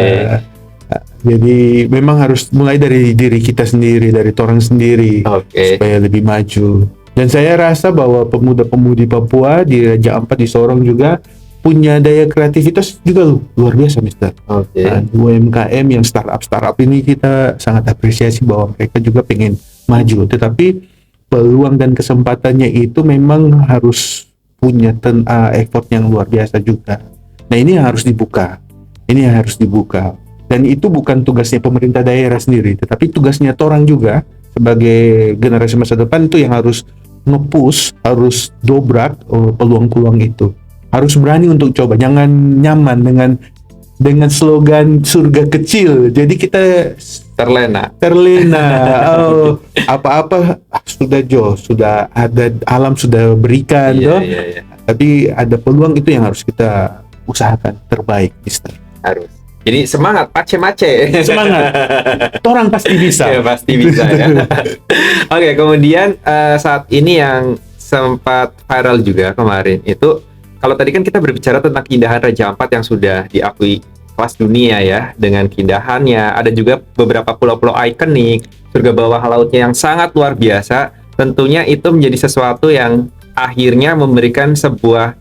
Jadi memang harus mulai dari diri kita sendiri, dari orang sendiri, supaya lebih maju. Dan saya rasa bahwa pemuda-pemudi Papua di Raja Ampat, di Sorong juga punya daya kreativitas juga luar biasa, Mister. UMKM yang startup ini kita sangat apresiasi bahwa mereka juga pengen maju. Tetapi peluang dan kesempatannya itu memang harus punya effort yang luar biasa juga. Nah, ini harus dibuka. Dan itu bukan tugasnya pemerintah daerah sendiri, tetapi tugasnya orang juga sebagai generasi masa depan itu yang harus nge-push, harus dobrak peluang-peluang itu. Harus berani untuk coba, jangan nyaman dengan slogan surga kecil. Jadi kita terlena. Apa-apa sudah ada, alam sudah berikan, tapi ada peluang itu yang harus kita usahakan terbaik, Mister. Harus. Jadi semangat, pace-mace. Semangat. Orang pasti bisa. Ya, pasti bisa ya. Kemudian saat ini yang sempat viral juga kemarin itu, kalau tadi kan kita berbicara tentang keindahan Raja Ampat yang sudah diakui kelas dunia ya, dengan keindahannya, ada juga beberapa pulau-pulau ikonik, surga bawah lautnya yang sangat luar biasa. Tentunya itu menjadi sesuatu yang akhirnya memberikan sebuah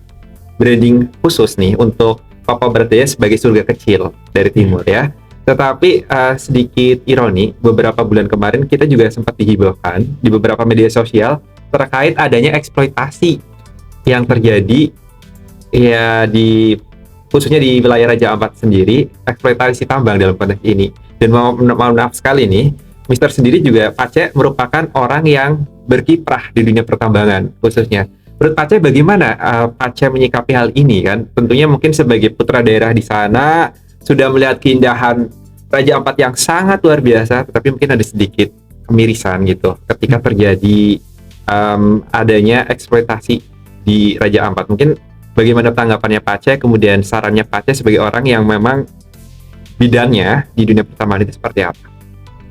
branding khusus nih untuk Papua Barat Daya sebagai surga kecil dari timur ya. Tetapi sedikit ironi, beberapa bulan kemarin kita juga sempat dihibahkan di beberapa media sosial terkait adanya eksploitasi yang terjadi ya khususnya di wilayah Raja Ampat sendiri, eksploitasi tambang dalam konteks ini. Dan mohon maaf sekali nih, Mister sendiri juga Pace merupakan orang yang berkiprah di dunia pertambangan khususnya. Menurut Pace bagaimana Pace menyikapi hal ini kan? Tentunya mungkin sebagai putra daerah di sana sudah melihat keindahan Raja Ampat yang sangat luar biasa, tetapi mungkin ada sedikit kemirisan gitu ketika terjadi adanya eksploitasi di Raja Ampat. Mungkin bagaimana tanggapannya Pace, kemudian sarannya Pace sebagai orang yang memang bidangnya di dunia pertambangan itu seperti apa?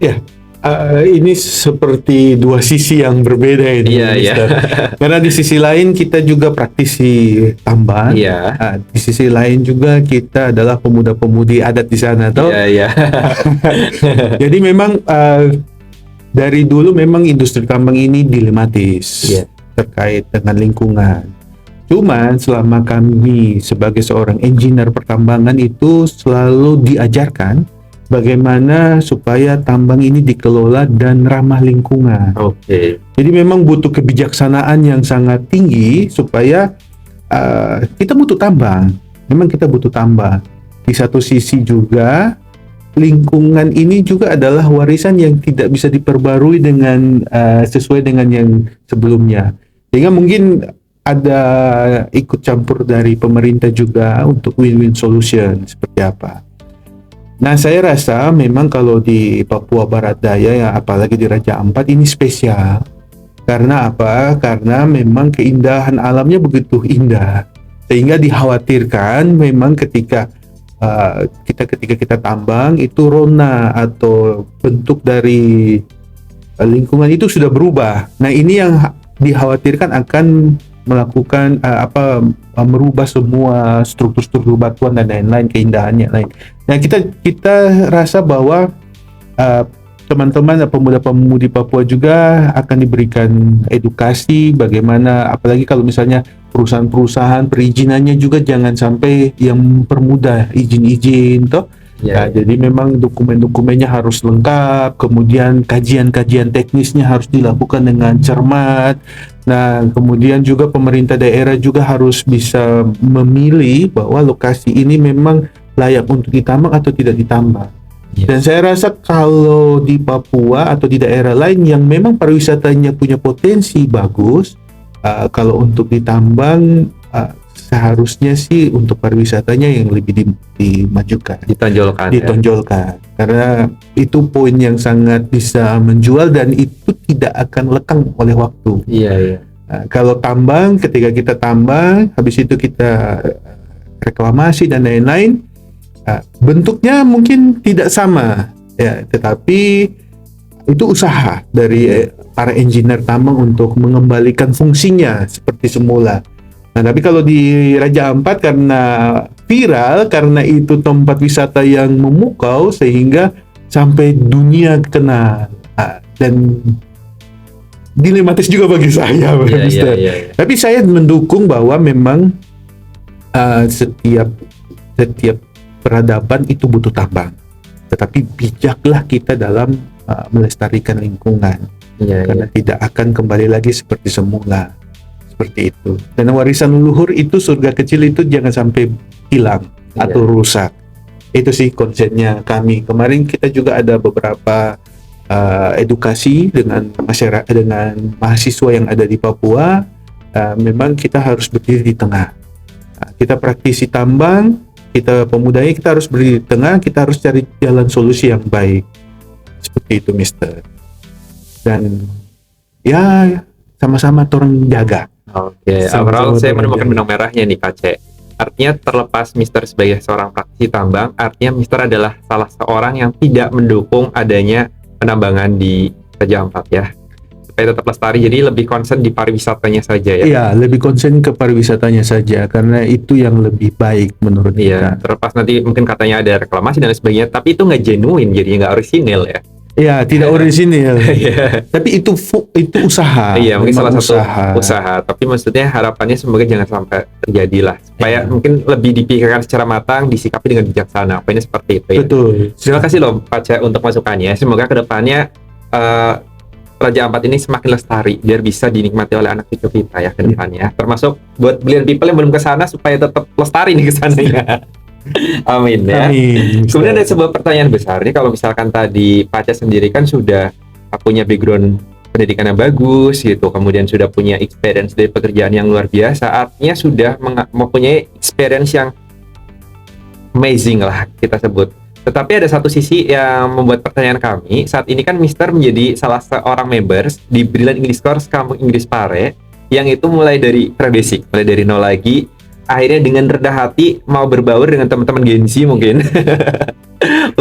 Ya, ini seperti dua sisi yang berbeda ini, Mister. Karena di sisi lain kita juga praktisi tambang, di sisi lain juga kita adalah pemuda-pemudi adat di sana, toh. Jadi memang dari dulu memang industri tambang ini dilematis terkait dengan lingkungan. Cuman selama kami sebagai seorang engineer pertambangan itu selalu diajarkan bagaimana supaya tambang ini dikelola dan ramah lingkungan. Jadi memang butuh kebijaksanaan yang sangat tinggi supaya kita butuh tambang. Memang kita butuh tambang. Di satu sisi juga lingkungan ini juga adalah warisan yang tidak bisa diperbarui dengan sesuai dengan yang sebelumnya. Sehingga mungkin ada ikut campur dari pemerintah juga untuk win-win solution seperti apa. Nah, saya rasa memang kalau di Papua Barat Daya ya, apalagi di Raja Ampat ini spesial. Karena apa? Karena memang keindahan alamnya begitu indah, sehingga dikhawatirkan memang ketika kita tambang itu rona atau bentuk dari lingkungan itu sudah berubah. Nah, ini yang dikhawatirkan akan melakukan merubah semua struktur batuan dan lain-lain, keindahannya lain. Nah, kita rasa bahwa teman-teman pemuda-pemudi Papua juga akan diberikan edukasi bagaimana, apalagi kalau misalnya perusahaan-perusahaan perizinannya juga jangan sampai yang mempermudah izin-izin toh. Jadi memang dokumen-dokumennya harus lengkap, kemudian kajian-kajian teknisnya harus dilakukan dengan cermat. Nah, kemudian juga pemerintah daerah juga harus bisa memilih bahwa lokasi ini memang layak untuk ditambang atau tidak ditambang. Dan saya rasa kalau di Papua atau di daerah lain yang memang pariwisatanya punya potensi bagus, kalau untuk ditambang seharusnya sih untuk pariwisatanya yang lebih dimajukan, ditonjolkan. Karena itu poin yang sangat bisa menjual dan itu tidak akan lekang oleh waktu. Kalau tambang, ketika kita tambang, habis itu kita reklamasi dan lain-lain, bentuknya mungkin tidak sama, ya, tetapi itu usaha dari para engineer tambang untuk mengembalikan fungsinya seperti semula. Nah, tapi kalau di Raja Ampat karena viral, karena itu tempat wisata yang memukau sehingga sampai dunia kenal, dan dilematis juga bagi saya, Tapi saya mendukung bahwa memang setiap peradaban itu butuh tambang, tetapi bijaklah kita dalam melestarikan lingkungan, karena tidak akan kembali lagi seperti semula. Seperti itu. Dan warisan leluhur itu, surga kecil itu jangan sampai hilang atau rusak. Itu sih konsennya kami. Kemarin kita juga ada beberapa edukasi dengan masyarakat, dengan mahasiswa yang ada di Papua. Memang kita harus berdiri di tengah. Kita praktisi tambang, kita pemudanya, kita harus berdiri di tengah, kita harus cari jalan solusi yang baik. Seperti itu, Mister. Dan ya sama-sama orang jaga. Overall saya menemukan benang merahnya nih, Pace. Artinya terlepas Mister sebagai seorang praktisi tambang, artinya Mister adalah salah seorang yang tidak mendukung adanya penambangan di Raja Ampat ya, supaya tetap lestari. Jadi lebih concern di pariwisatanya saja ya. Iya, lebih concern ke pariwisatanya saja karena itu yang lebih baik menurut kita. Terlepas nanti mungkin katanya ada reklamasi dan sebagainya, tapi itu nggak genuine, jadi nggak orisinil ya. Ya, tidak orisinil. Tapi itu usaha. Iya, mungkin salah satu usaha. Tapi maksudnya harapannya semoga jangan sampai terjadi lah. Supaya mungkin lebih dipikirkan secara matang, disikapi dengan bijaksana. Poinnya seperti itu ya. Betul. Terima kasih loh Pace untuk masukannya. Semoga kedepannya Raja Ampat ini semakin lestari biar bisa dinikmati oleh anak cucu kita ya ke depannya. Termasuk buat brilliant people yang belum ke sana supaya tetap lestari nih ke sana ya. Amin ya. Amin. Kemudian ada sebuah pertanyaan besar nih, kalau misalkan tadi Paca sendiri kan sudah punya background pendidikan yang bagus gitu, kemudian sudah punya experience dari pekerjaan yang luar biasa, artinya sudah mempunyai experience yang amazing lah kita sebut. Tetapi ada satu sisi yang membuat pertanyaan kami, saat ini kan Mister menjadi salah seorang members di Brilliant English Course Kampung Inggris Pare, yang itu mulai dari basic, mulai dari nol lagi, akhirnya dengan rendah hati mau berbaur dengan teman-teman Gen Z mungkin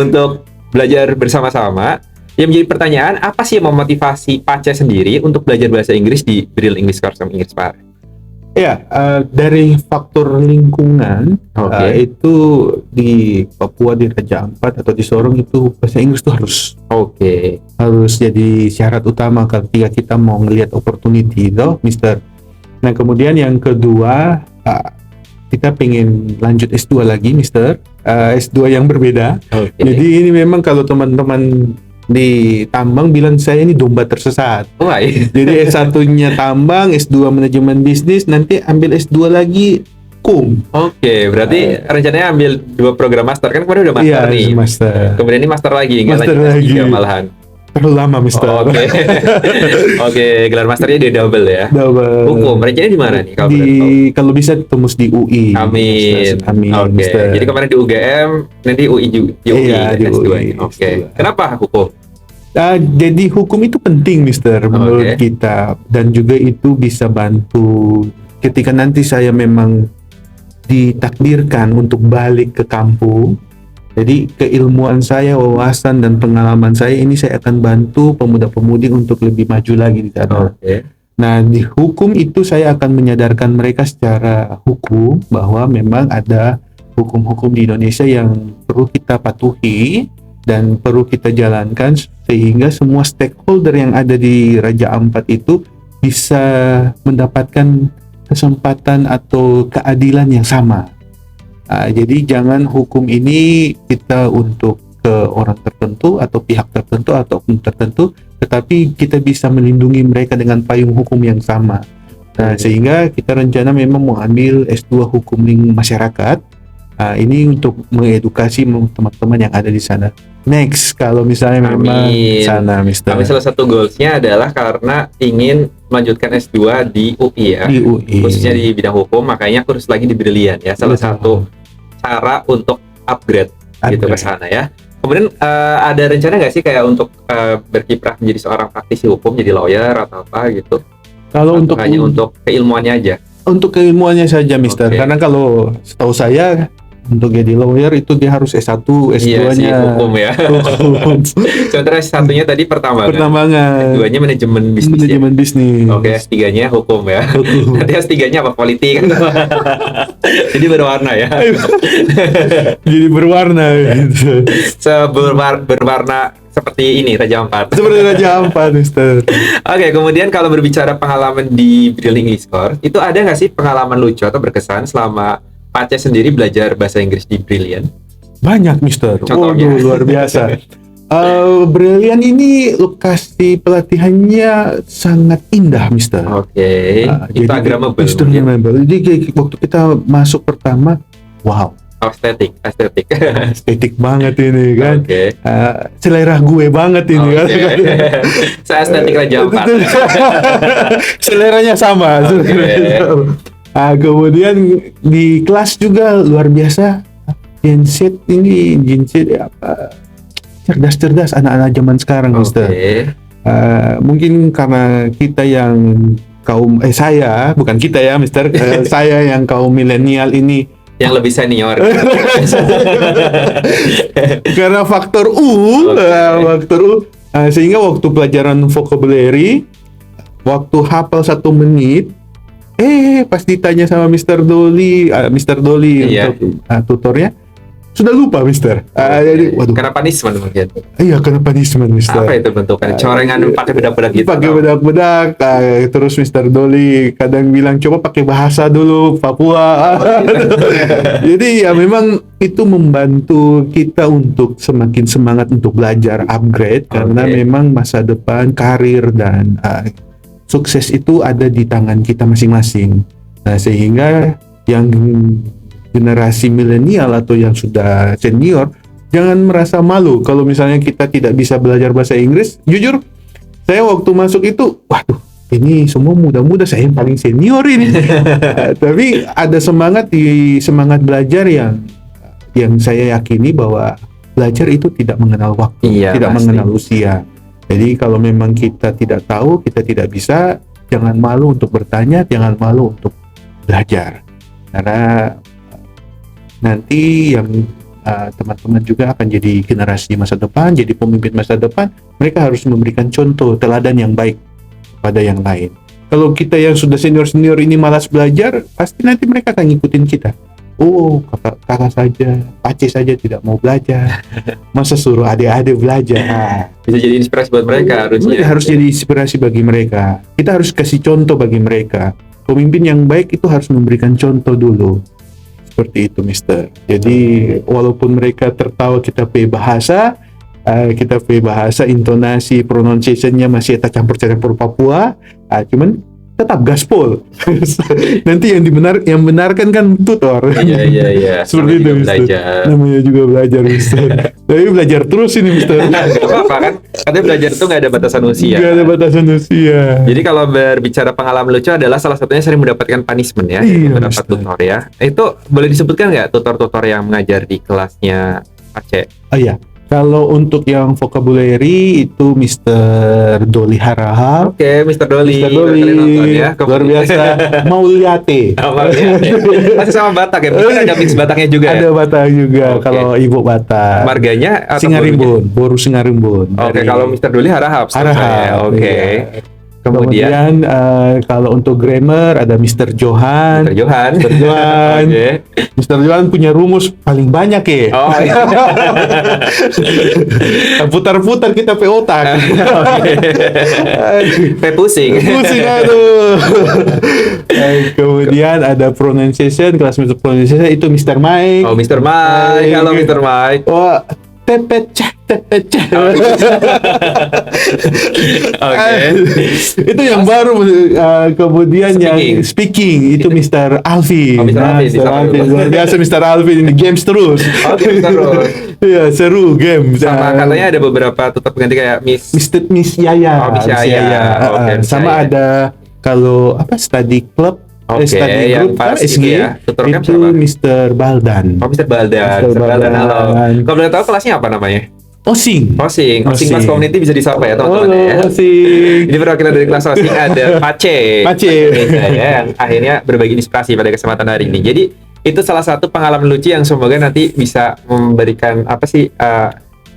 untuk belajar bersama-sama. Yang menjadi pertanyaan, apa sih yang memotivasi Paca sendiri untuk belajar bahasa Inggris di Brilliant English Course Kampung Inggris Pare? Ya, dari faktor lingkungan, itu di Papua, di Raja Ampat atau di Sorong itu bahasa Inggris itu harus jadi syarat utama ketika kita mau ngelihat opportunity itu, Mister. Nah, kemudian yang kedua, kita pengen lanjut S2 lagi, Mister. S2 yang berbeda. Jadi ini memang kalau teman-teman di tambang bilang saya ini domba tersesat. Jadi S1-nya tambang, S2 manajemen bisnis, nanti ambil S2 lagi hukum. Berarti rencananya ambil 2 program master, kan kemarin udah master nih. Master. Kemudian ini master lagi, master lagi. Malahan. Terlalu lama, Mister. Gelar masternya di double ya. Double. Hukum, rencananya di mana nih? Kalau bisa tembus di UI. Amin. Jadi kemarin di UGM, nanti UI juga. Di UI, di S2. Kenapa hukum? Jadi hukum itu penting, Mister, menurut kita, dan juga itu bisa bantu ketika nanti saya memang ditakdirkan untuk balik ke kampung. Jadi keilmuan saya, wawasan dan pengalaman saya ini saya akan bantu pemuda-pemudi untuk lebih maju lagi di sana. Nah, di hukum itu saya akan menyadarkan mereka secara hukum bahwa memang ada hukum-hukum di Indonesia yang perlu kita patuhi dan perlu kita jalankan sehingga semua stakeholder yang ada di Raja Ampat itu bisa mendapatkan kesempatan atau keadilan yang sama. Jadi jangan hukum ini kita untuk ke orang tertentu atau pihak tertentu atau oknum tertentu, tetapi kita bisa melindungi mereka dengan payung hukum yang sama. Sehingga kita rencana memang mengambil S2 Hukum Lingkungan Masyarakat. Ini untuk mengedukasi teman-teman yang ada di sana. Next, kalau misalnya memang sana, Mister. Kami salah satu goalsnya adalah karena ingin melanjutkan S2 di UI ya. Di UI. Khususnya di bidang hukum, makanya kursus lagi di Brilliant ya. Salah satu cara untuk upgrade gitu ke sana ya. Kemudian ada rencana nggak sih kayak untuk berkiprah menjadi seorang praktisi hukum, jadi lawyer atau apa gitu? Kalau untuk hanya untuk keilmuannya aja. Untuk keilmuannya saja, Mister. Karena kalau setahu saya untuk jadi lawyer itu dia harus S1, S2-nya hukum ya. Contohnya S1-nya tadi pertambangan. S2-nya manajemen bisnis. Manajemen bisnis. S3-nya hukum ya. Nanti S3-nya apa? Politik. Jadi berwarna ya. Jadi berwarna gitu. Berwarna seperti ini Raja Ampat. Seperti Raja Ampat, Mister. Kemudian kalau berbicara pengalaman di Brilliant English Course, itu ada nggak sih pengalaman lucu atau berkesan selama Paca sendiri belajar bahasa Inggris di Brilliant? Banyak, Mister. Contohnya? Luar biasa. Brilliant ini lokasi pelatihannya sangat indah, Mister. Instagramable. Jadi waktu kita masuk pertama, wow. Estetik banget ini kan. Selera gue banget ini kan. Saya estetik Raja Ampat. Seleranya sama. Kemudian di kelas juga luar biasa. Gen Z apa? Cerdas-cerdas anak-anak zaman sekarang, Mister. Mungkin karena kita yang kaum saya, bukan kita ya, Mister. Saya yang kaum milenial ini yang lebih senior. Karena faktor sehingga waktu pelajaran vocabulary, waktu hafal 1 menit, pas ditanya sama Mr. Dolly untuk tutornya, sudah lupa, Mister. Jadi, karena punishment mungkin. Iya, karena punishment, Mister. Apa itu bentukannya? Corengan pakai bedak-bedak gitu. Pakai bedak-bedak. Terus Mr. Dolly kadang bilang coba pakai bahasa dulu Papua. Jadi ya memang itu membantu kita untuk semakin semangat untuk belajar upgrade karena memang masa depan karir dan sukses itu ada di tangan kita masing-masing. Nah, sehingga yang generasi milenial atau yang sudah senior, jangan merasa malu kalau misalnya kita tidak bisa belajar bahasa Inggris. Jujur, saya waktu masuk itu, waduh, ini semua muda-muda, saya yang paling senior ini. Tapi ada semangat belajar yang saya yakini bahwa belajar itu tidak mengenal waktu, tidak mengenal usia. Jadi kalau memang kita tidak tahu, kita tidak bisa, jangan malu untuk bertanya, jangan malu untuk belajar. Karena nanti yang teman-teman juga akan jadi generasi masa depan, jadi pemimpin masa depan, mereka harus memberikan contoh, teladan yang baik pada yang lain. Kalau kita yang sudah senior-senior ini malas belajar, pasti nanti mereka akan ngikutin kita. Oh, kakak saja, pace saja tidak mau belajar. Masa suruh adik-adik belajar? Bisa jadi inspirasi buat mereka harusnya. Harus jadi inspirasi bagi mereka. Kita harus kasih contoh bagi mereka. Pemimpin yang baik itu harus memberikan contoh dulu. Seperti itu, Mister. Jadi, walaupun mereka tertawa kita bahasa, intonasi, pronunciation-nya masih campur-campur Papua, cuman tetap gaspol. Nanti yang benarkan kan tutor. Iya. Seperti itu, Mister. Namanya juga belajar, Mister. Tapi belajar terus ini, Mister. Gak apa-apa kan? Katanya belajar itu gak ada batasan usia. Gak ada batasan usia. Jadi kalau berbicara pengalaman lucu adalah salah satunya sering mendapatkan punishment ya. Mendapat tutor ya. Itu boleh disebutkan nggak tutor-tutor yang mengajar di kelasnya Aceh? Oh iya. Kalau untuk yang vocabulary itu Mr. Doli Harahap. Oke, Mr. Doli. Ya. Luar biasa. Mauliate. Masih sama Batak ya? Mungkin ada mix Bataknya juga ya? Ada Batak juga, kalau Ibu Batak. Marganya atau Singarimbun, Boru Singarimbun. Oke, kalau Mr. Doli Harahap. Harahap. Oke. Kemudian kalau untuk grammar ada Mr. Johan. Okay. Mr. Johan punya rumus paling banyak ya. Oh iya. Putar-putar kita pe otak. Pusing. Aduh. Kemudian ada pronunciation, kelas pronunciation itu Mr. Mike. Oh, Mr. Mike. Halo Mr. Mike. Oh, tepecah. Oke. Itu yang baru. Kemudian yang speaking itu Mr. Alvin. Mr. Alvin. Luar biasa Mr. Alvin ini games terus. Games terus. Iya, seru game. Sama katanya ada beberapa tutor pengganti kayak Miss Yaya. Miss Yaya. Sama ada kalau study club. Study yang group SG ya, itu Mr. Baldan. Mr. Baldan. Halo. Kalau boleh tahu kelasnya apa namanya? Osing Mas Community bisa disapa ya teman-teman ya. Ini perwakilan dari kelas Osing ada Pace ya, yang akhirnya berbagi inspirasi pada kesempatan hari ini. Jadi itu salah satu pengalaman lucu yang semoga nanti bisa memberikan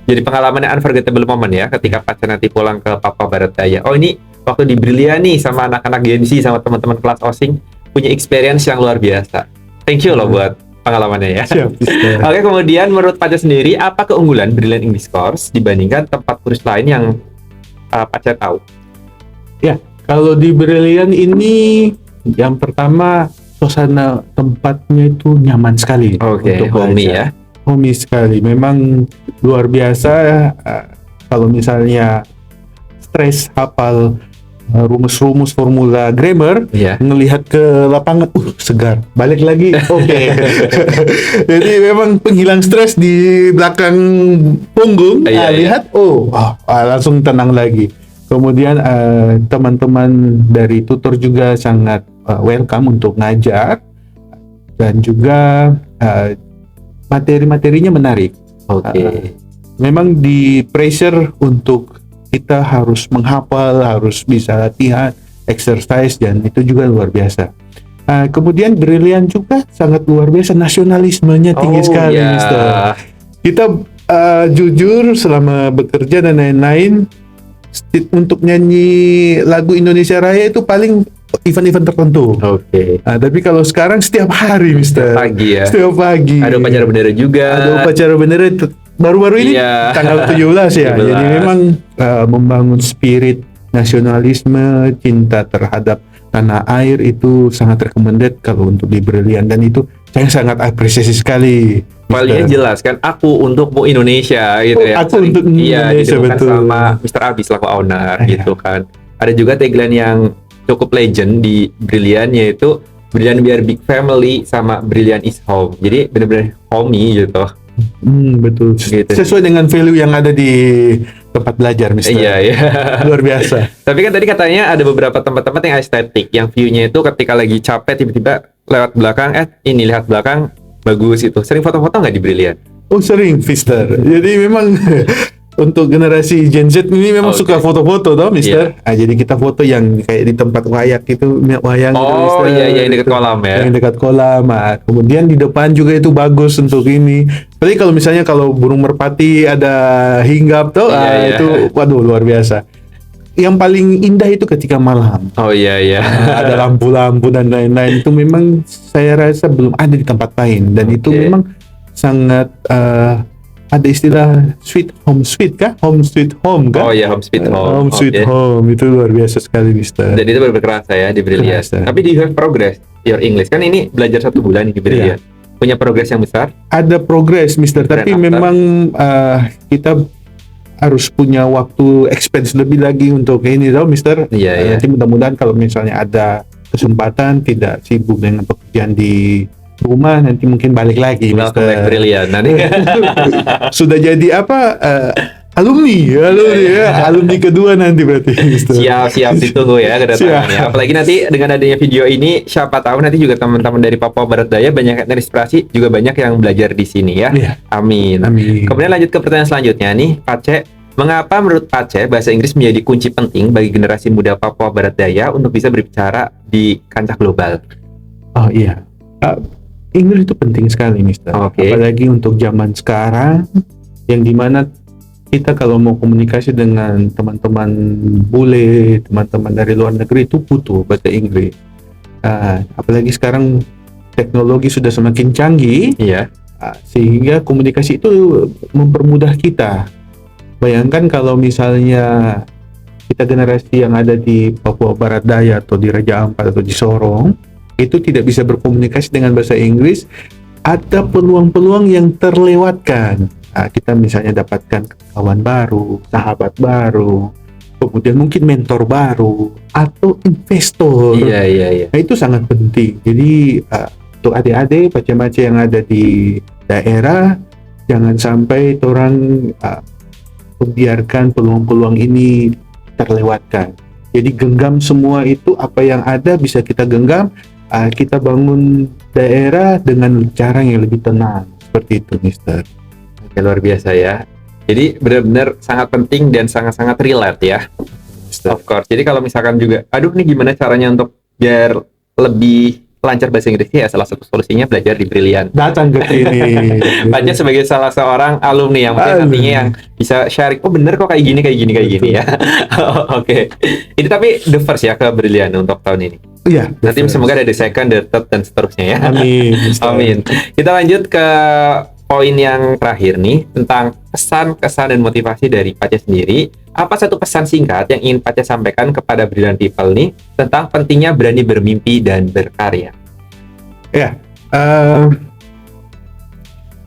jadi pengalaman yang unforgettable moment ya ketika Pace nanti pulang ke Papua Barat Daya. Oh, ini waktu di Brilliant nih sama anak-anak Gen Z sama teman-teman kelas Osing punya experience yang luar biasa. Thank you loh buat pengalamannya ya. Oke, kemudian menurut Pace sendiri, apa keunggulan Brilliant English Course dibandingkan tempat kursus lain yang Pace tahu? Ya, kalau di Brilliant ini yang pertama suasana tempatnya itu nyaman sekali. Oke, homey ya. Homey sekali. Memang luar biasa. Kalau misalnya stres hafal rumus-rumus formula grammar, ngelihat ke lapangan, segar, balik lagi, oke. Jadi memang penghilang stres di belakang punggung, lihat, langsung tenang lagi. Kemudian teman-teman dari tutor juga sangat welcome untuk ngajar, dan juga materi-materinya menarik. Memang di pressure untuk kita harus menghafal, harus bisa latihan, exercise, dan itu juga luar biasa. Kemudian Brilliant juga sangat luar biasa, nasionalismenya tinggi sekali, Mister. Kita jujur selama bekerja dan lain-lain, untuk nyanyi lagu Indonesia Raya itu paling event-event tertentu. Tapi kalau sekarang setiap hari, Mister. Setiap pagi. Ada upacara bendera juga. Ada upacara bendera baru-baru ini tanggal 17 ya. Jadi memang membangun spirit nasionalisme, cinta terhadap tanah air itu sangat recommended kalau untuk di Brilliant, dan itu saya sangat apresiasi sekali. Palingnya jelas kan, aku untukmu Indonesia gitu ya. Aku untuk Indonesia, betul. Sama Mr. Abi selaku owner gitu kan. Ada juga tagline yang cukup legend di Brilliant, yaitu Brilliant biar big family sama Brilliant is home. Jadi bener-bener homey gitu. Betul. Gitu. Sesuai dengan value yang ada di tempat belajar, Mister. Iya. Luar biasa. Tapi kan tadi katanya ada beberapa tempat-tempat yang estetik, yang view-nya itu ketika lagi capek tiba-tiba lewat belakang, lihat belakang bagus itu. Sering foto-foto nggak di Brilliant? Oh sering, Mister. Jadi memang untuk generasi Gen Z ini memang suka foto-foto toh, Mister. Nah, jadi kita foto yang kayak di tempat wayak itu, wayang gitu, Mister. Oh iya, yang dekat kolam ya. Yang dekat kolam. Nah, kemudian di depan juga itu bagus untuk ini. Tapi kalau misalnya kalau burung merpati ada hinggap tuh, itu waduh luar biasa. Yang paling indah itu ketika malam. Oh iya. Ada lampu-lampu dan lain-lain, itu memang saya rasa belum ada di tempat lain, dan itu memang sangat ada istilah sweet home sweet kah? Home sweet home kan? Oh iya, home sweet home. Home sweet home itu luar biasa sekali, Mister. Dan itu berkerasa ya di Brilliant. Tapi do you have progress your English? Kan ini belajar 1 bulan di Brilliant. Punya progres yang besar? Ada progres, Mister. Tapi memang kita harus punya waktu expense lebih lagi untuk ini tau, Mister. Iya. Nanti mudah-mudahan kalau misalnya ada kesempatan tidak sibuk dengan pekerjaan di rumah, nanti mungkin balik lagi, Mister. Brilliant. Nanti sudah jadi alumni kedua nanti berarti, Mister. Siap ditunggu ya kedatangannya. Apalagi nanti dengan adanya video ini, siapa tahu nanti juga teman-teman dari Papua Barat Daya banyak yang terinspirasi, juga banyak yang belajar di sini ya. Amin. Kemudian lanjut ke pertanyaan selanjutnya nih, Pace. Mengapa menurut Pace bahasa Inggris menjadi kunci penting bagi generasi muda Papua Barat Daya untuk bisa berbicara di kancah global? Oh iya. Inggris itu penting sekali, Mister. Apalagi untuk zaman sekarang, yang dimana kita kalau mau komunikasi dengan teman-teman bule, teman-teman dari luar negeri itu butuh bahasa Inggris. Apalagi sekarang teknologi sudah semakin canggih, sehingga komunikasi itu mempermudah kita. Bayangkan kalau misalnya kita generasi yang ada di Papua Barat Daya atau di Raja Ampat atau di Sorong itu tidak bisa berkomunikasi dengan bahasa Inggris, ada peluang-peluang yang terlewatkan. Kita misalnya dapatkan kawan baru, sahabat baru, kemudian mungkin mentor baru atau investor. Iya. Nah, itu sangat penting. Jadi untuk adik-adik Pace-Mace yang ada di daerah, jangan sampai orang membiarkan peluang-peluang ini terlewatkan. Jadi genggam semua itu, apa yang ada bisa kita genggam. Kita bangun daerah dengan cara yang lebih tenang, seperti itu, Mister. Oke, luar biasa ya. Jadi benar-benar sangat penting dan sangat-sangat relate ya, Mister. Of course. Jadi kalau misalkan juga, nih gimana caranya untuk biar lebih lancar bahasa Inggris, ya salah satu solusinya belajar di Brilliant. Datang ke sini. Pace sebagai salah seorang alumni yang mungkin nantinya yang bisa sharing, bener kok kayak gini ya. Oke. Ini tapi the first ya ke Brilliant untuk tahun ini. Iya. Nanti semoga ada the second, the third, dan seterusnya ya. Amin. Kita lanjut ke poin yang terakhir nih, tentang pesan, kesan, dan motivasi dari Pace sendiri. Apa satu pesan singkat yang ingin Pace sampaikan kepada Brilliant People nih tentang pentingnya berani bermimpi dan berkarya?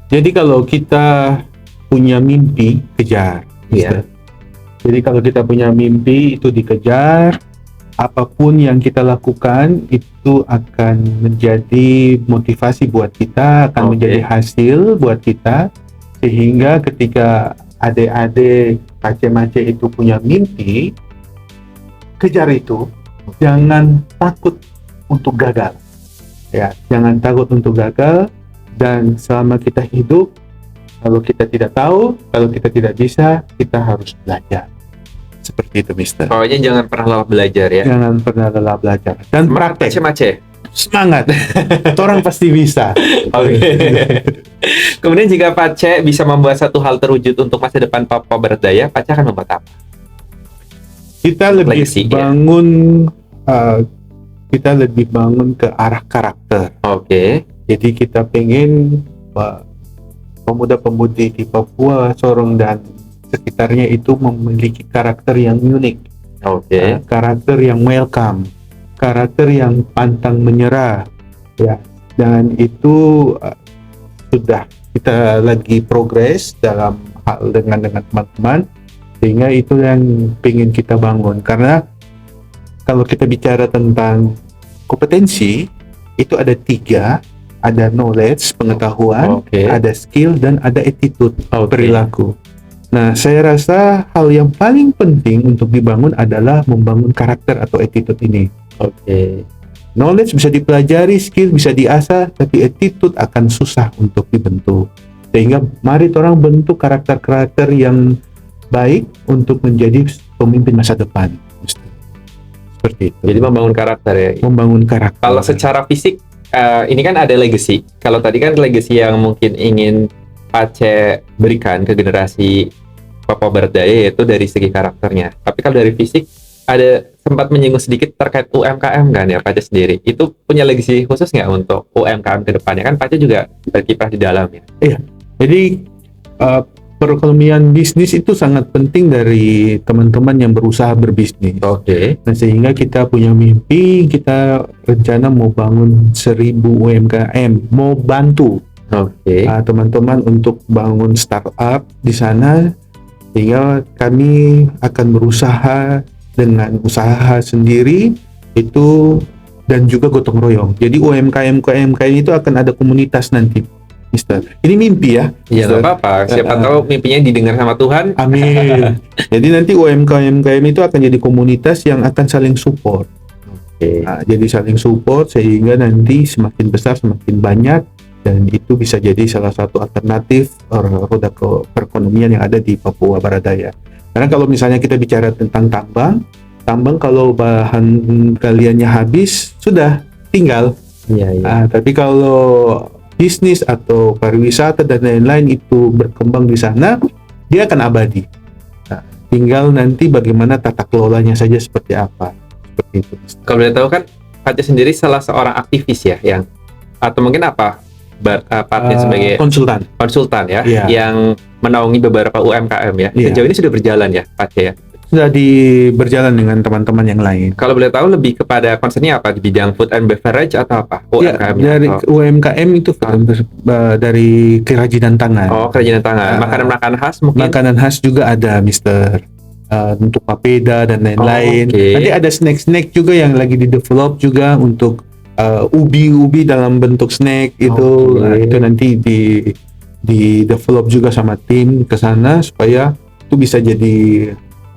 Jadi kalau kita punya mimpi, kejar. Jadi kalau kita punya mimpi, itu dikejar. Apapun yang kita lakukan itu akan menjadi motivasi buat kita, akan menjadi hasil buat kita, sehingga ketika adik-adik Pace-Mace itu punya mimpi, kejar itu. Jangan takut untuk gagal. Jangan takut untuk gagal. Dan selama kita hidup, kalau kita tidak tahu, kalau kita tidak bisa, kita harus belajar. Seperti itu, Mister. Pokoknya jangan pernah lelah belajar ya. Jangan pernah lelah belajar. Dan praktek. Pace-Mace. Semangat. Orang pasti bisa. Kemudian jika Pace bisa membuat satu hal terwujud untuk masa depan Papua Barat Daya, Pace akan membuat apa? Kita lebih kita lebih bangun ke arah karakter. Jadi kita pengen pemuda-pemudi di Papua, Sorong dan sekitarnya itu memiliki karakter yang unik. Karakter yang welcome, karakter yang pantang menyerah. Dan itu sudah kita lagi progres dalam hal dengan teman-teman, sehingga itu yang pengen kita bangun. Karena kalau kita bicara tentang kompetensi, itu ada 3, ada knowledge, pengetahuan, ada skill, dan ada attitude, perilaku. Nah, saya rasa hal yang paling penting untuk dibangun adalah membangun karakter atau attitude ini. Knowledge bisa dipelajari, skill bisa diasah, tapi attitude akan susah untuk dibentuk. Sehingga mari orang bentuk karakter-karakter yang baik untuk menjadi pemimpin masa depan. Seperti itu. Jadi membangun karakter ya. Membangun karakter. Kalau secara fisik, ini kan ada legacy. Kalau tadi kan legacy yang mungkin ingin Pace berikan ke generasi Papua Barat Daya yaitu dari segi karakternya. Tapi kalau dari fisik, ada sempat menyinggung sedikit terkait UMKM kan ya Pace sendiri. Itu punya legacy khusus nggak untuk UMKM ke depannya? Kan Pace juga berkiprah di dalamnya. Iya, jadi perekonomian bisnis itu sangat penting dari teman-teman yang berusaha berbisnis. Nah, sehingga kita punya mimpi, kita rencana mau bangun 1000 UMKM, mau bantu teman-teman untuk bangun startup di sana, sehingga kami akan berusaha dengan usaha sendiri itu dan juga gotong royong. Jadi UMKM itu akan ada komunitas nanti, Mister. Ini mimpi ya. Iya, nggak apa-apa. Siapa tahu mimpinya didengar sama Tuhan. Amin. Jadi nanti UMKM itu akan jadi komunitas yang akan saling support. Nah, jadi saling support sehingga nanti semakin besar semakin banyak. Dan itu bisa jadi salah satu alternatif roda perekonomian yang ada di Papua Barat Daya. Karena kalau misalnya kita bicara tentang tambang kalau bahan galiannya habis sudah tinggal. Tapi kalau bisnis atau pariwisata dan lain-lain itu berkembang di sana, dia akan abadi. Nah, tinggal nanti bagaimana tata kelolanya saja seperti apa. Seperti itu. Kalau boleh tahu kan, Pace sendiri salah seorang aktivis ya, yang atau mungkin apa? Sebagai konsultan ya, yang menaungi beberapa UMKM ya. Sejauh ini sudah berjalan ya, Pace ya? Sudah berjalan dengan teman-teman yang lain. Kalau boleh tahu lebih kepada concernnya apa? Di bidang food and beverage atau apa? UMKM dari UMKM itu dari kerajinan tangan. Kerajinan tangan. Makanan-makanan khas mungkin? Makanan khas juga ada, Mister. Untuk papeda dan lain-lain. Nanti ada snack-snack juga yang lagi di-develop juga untuk ubi dalam bentuk snack itu. Nah, itu nanti di develop juga sama tim ke sana supaya itu bisa jadi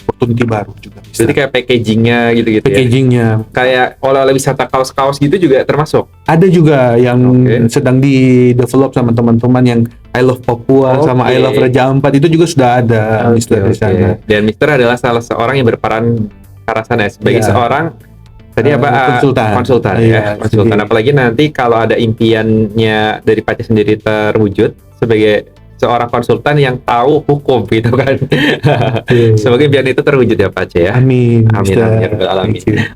opportunity baru juga. Jadi kayak packagingnya gitu-gitu ya? Kayak oleh-oleh wisata kaos-kaos gitu juga termasuk? Ada juga yang sedang di develop sama teman-teman yang I Love Papua sama I Love Raja Ampat, itu juga sudah ada Mister di sana. Dan Mister adalah salah seorang yang berperan ke arah sana sebagai seorang konsultan ya, konsultan. Apalagi nanti kalau ada impiannya dari Pace sendiri terwujud sebagai seorang konsultan yang tahu hukum gitu kan. Semoga impian itu terwujud ya Pace ya. Amin. Amin.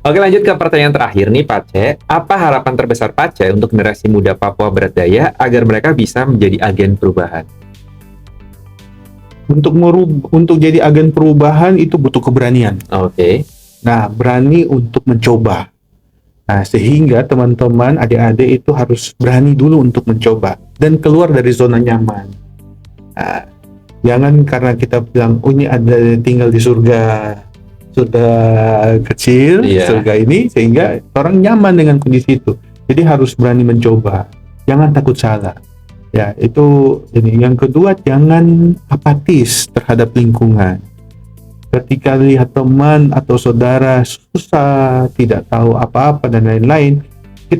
Oke, lanjut ke pertanyaan terakhir nih Pace. Apa harapan terbesar Pace untuk generasi muda Papua Barat Daya agar mereka bisa menjadi agen perubahan? Untuk jadi agen perubahan itu butuh keberanian. Nah, berani untuk mencoba. Nah, sehingga teman-teman, adik-adik itu harus berani dulu untuk mencoba dan keluar dari zona nyaman. Nah, jangan karena kita bilang, ini ada tinggal di surga kecil, surga ini, sehingga orang nyaman dengan kondisi itu. Jadi harus berani mencoba. Jangan takut salah. Ya, itu ini. Yang kedua, jangan apatis terhadap lingkungan. Ketika lihat teman atau saudara susah, tidak tahu apa-apa dan lain-lain,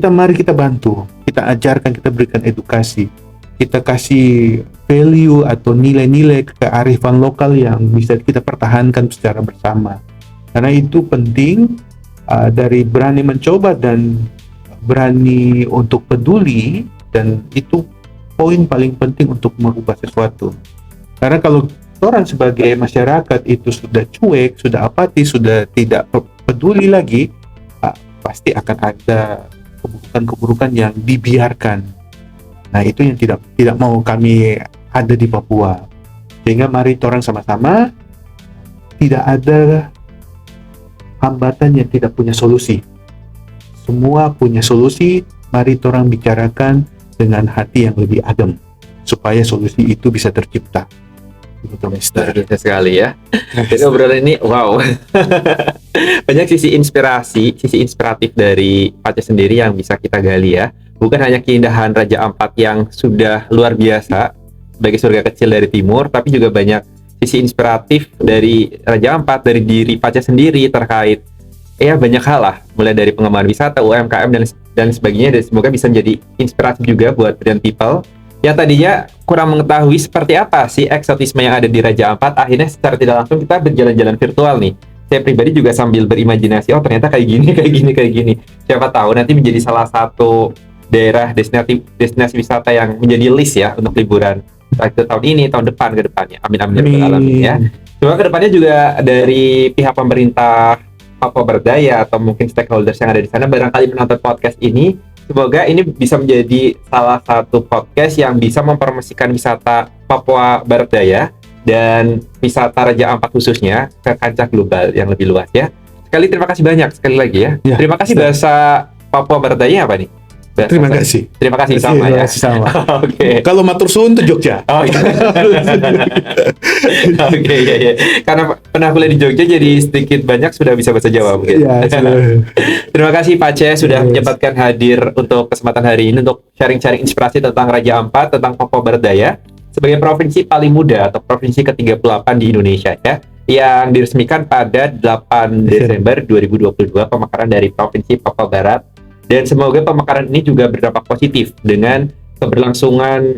mari kita bantu, kita ajarkan, kita berikan edukasi, kita kasih value atau nilai-nilai kearifan lokal yang bisa kita pertahankan secara bersama. Karena itu penting, dari berani mencoba dan berani untuk peduli, dan itu poin paling penting untuk merubah sesuatu. Karena kalau orang sebagai masyarakat itu sudah cuek, sudah apatis, sudah tidak peduli lagi, pasti akan ada keburukan-keburukan yang dibiarkan. Nah, itu yang tidak mau kami ada di Papua. Sehingga mari orang sama-sama, tidak ada hambatan yang tidak punya solusi. Semua punya solusi, mari orang bicarakan dengan hati yang lebih adem supaya solusi itu bisa tercipta. Betul sekali ya. Jadi obrolan ini wow. Banyak sisi inspiratif dari Pace sendiri yang bisa kita gali ya. Bukan hanya keindahan Raja Ampat yang sudah luar biasa sebagai surga kecil dari timur, tapi juga banyak sisi inspiratif dari Raja Ampat, dari diri Pace sendiri terkait banyak hal lah, mulai dari pengembangan wisata, UMKM dan sebagainya, dan semoga bisa menjadi inspiratif juga buat brilliant people yang tadinya kurang mengetahui seperti apa sih eksotisme yang ada di Raja Ampat. Akhirnya secara tidak langsung kita berjalan-jalan virtual nih. Saya pribadi juga sambil berimajinasi, oh ternyata kayak gini. Siapa tahu nanti menjadi salah satu daerah destinasi wisata yang menjadi list ya untuk liburan tahun ini, tahun depan, ke depannya. Amin. Ya. Cuma ke depannya juga dari pihak pemerintah Papua Berdaya atau mungkin stakeholders yang ada di sana barangkali menonton podcast ini, semoga ini bisa menjadi salah satu podcast yang bisa mempromosikan wisata Papua Barat Daya dan wisata Raja Ampat khususnya ke kancah global yang lebih luas ya. Terima kasih banyak sekali lagi ya. Terima kasih. Bahasa Papua Barat Daya apa nih? Terima kasih. Terima kasih sama ya. Oke. Kalau matur suwun itu Jogja. Oke, ya. Karena pernah kuliah di Jogja jadi sedikit banyak sudah bisa bahasa Jawa mungkin. Ya, terima kasih Pace sudah menyempatkan hadir untuk kesempatan hari ini untuk sharing-sharing inspirasi tentang Raja Ampat, tentang Papua Barat Daya sebagai provinsi paling muda atau provinsi ke-38 di Indonesia ya, yang diresmikan pada 8 Desember 2022 pemekaran dari Provinsi Papua Barat. Dan semoga pemekaran ini juga berdampak positif dengan keberlangsungan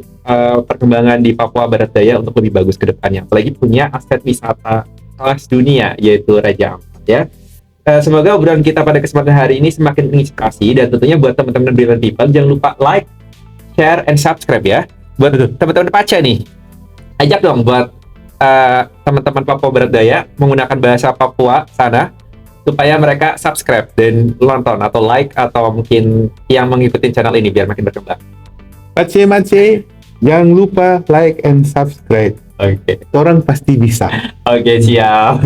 perkembangan di Papua Barat Daya untuk lebih bagus ke depannya. Apalagi punya aset wisata kelas dunia yaitu Raja Ampat ya. Semoga obrolan kita pada kesempatan hari ini semakin menginspirasi, dan tentunya buat teman-teman brilliant people jangan lupa like, share, and subscribe ya. Buat teman-teman Pace nih, ajak dong buat teman-teman Papua Barat Daya menggunakan bahasa Papua sana supaya mereka subscribe dan nonton atau like atau mungkin yang mengikuti channel ini biar makin berkembang. Pace, jangan lupa like and subscribe. Oke. Orang pasti bisa. Oke, siap.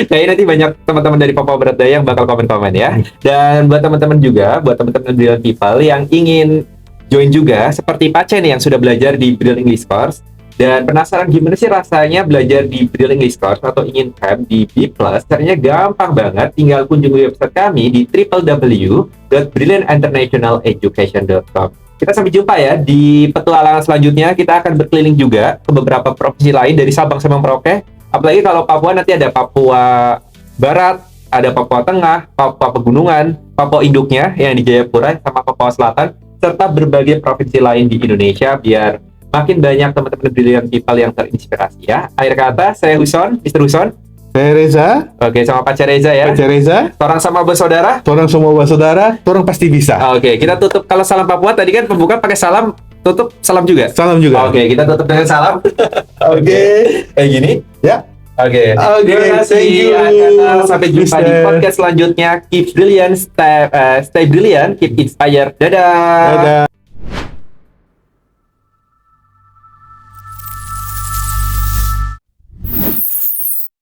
Kayaknya nanti banyak teman-teman dari Papua Barat Daya yang bakal komen-komen ya. Dan buat teman-teman brilliant people yang ingin join juga seperti Pace nih yang sudah belajar di Brilliant English Course dan penasaran gimana sih rasanya belajar di Brilliant English Course atau ingin camp di B+, caranya gampang banget. Tinggal kunjungi website kami di www.brilliantinternationaleducation.com. Kita sampai jumpa ya di petualangan selanjutnya. Kita akan berkeliling juga ke beberapa provinsi lain dari Sabang sampai Merauke. Apalagi kalau Papua nanti ada Papua Barat, ada Papua Tengah, Papua Pegunungan, Papua Induknya yang di Jayapura, sama Papua Selatan, serta berbagai provinsi lain di Indonesia biar makin banyak teman-teman brilliant people yang terinspirasi ya. Akhir kata, saya Huson, Mr. Huson. Saya Reza. Oke, sama Pace Reza ya. Pace Reza. Torang sama bersaudara. Torang semua bersaudara. Torang pasti bisa. Oke, kita tutup. Kalau salam Papua tadi kan pembuka pakai salam, tutup salam juga. Salam juga. Oke, kita tutup dengan salam. Oke. Kayak gini. Ya. Oke. Terima kasih. Sampai jumpa di podcast selanjutnya. Keep brilliant, stay brilliant, keep inspired. Dadah.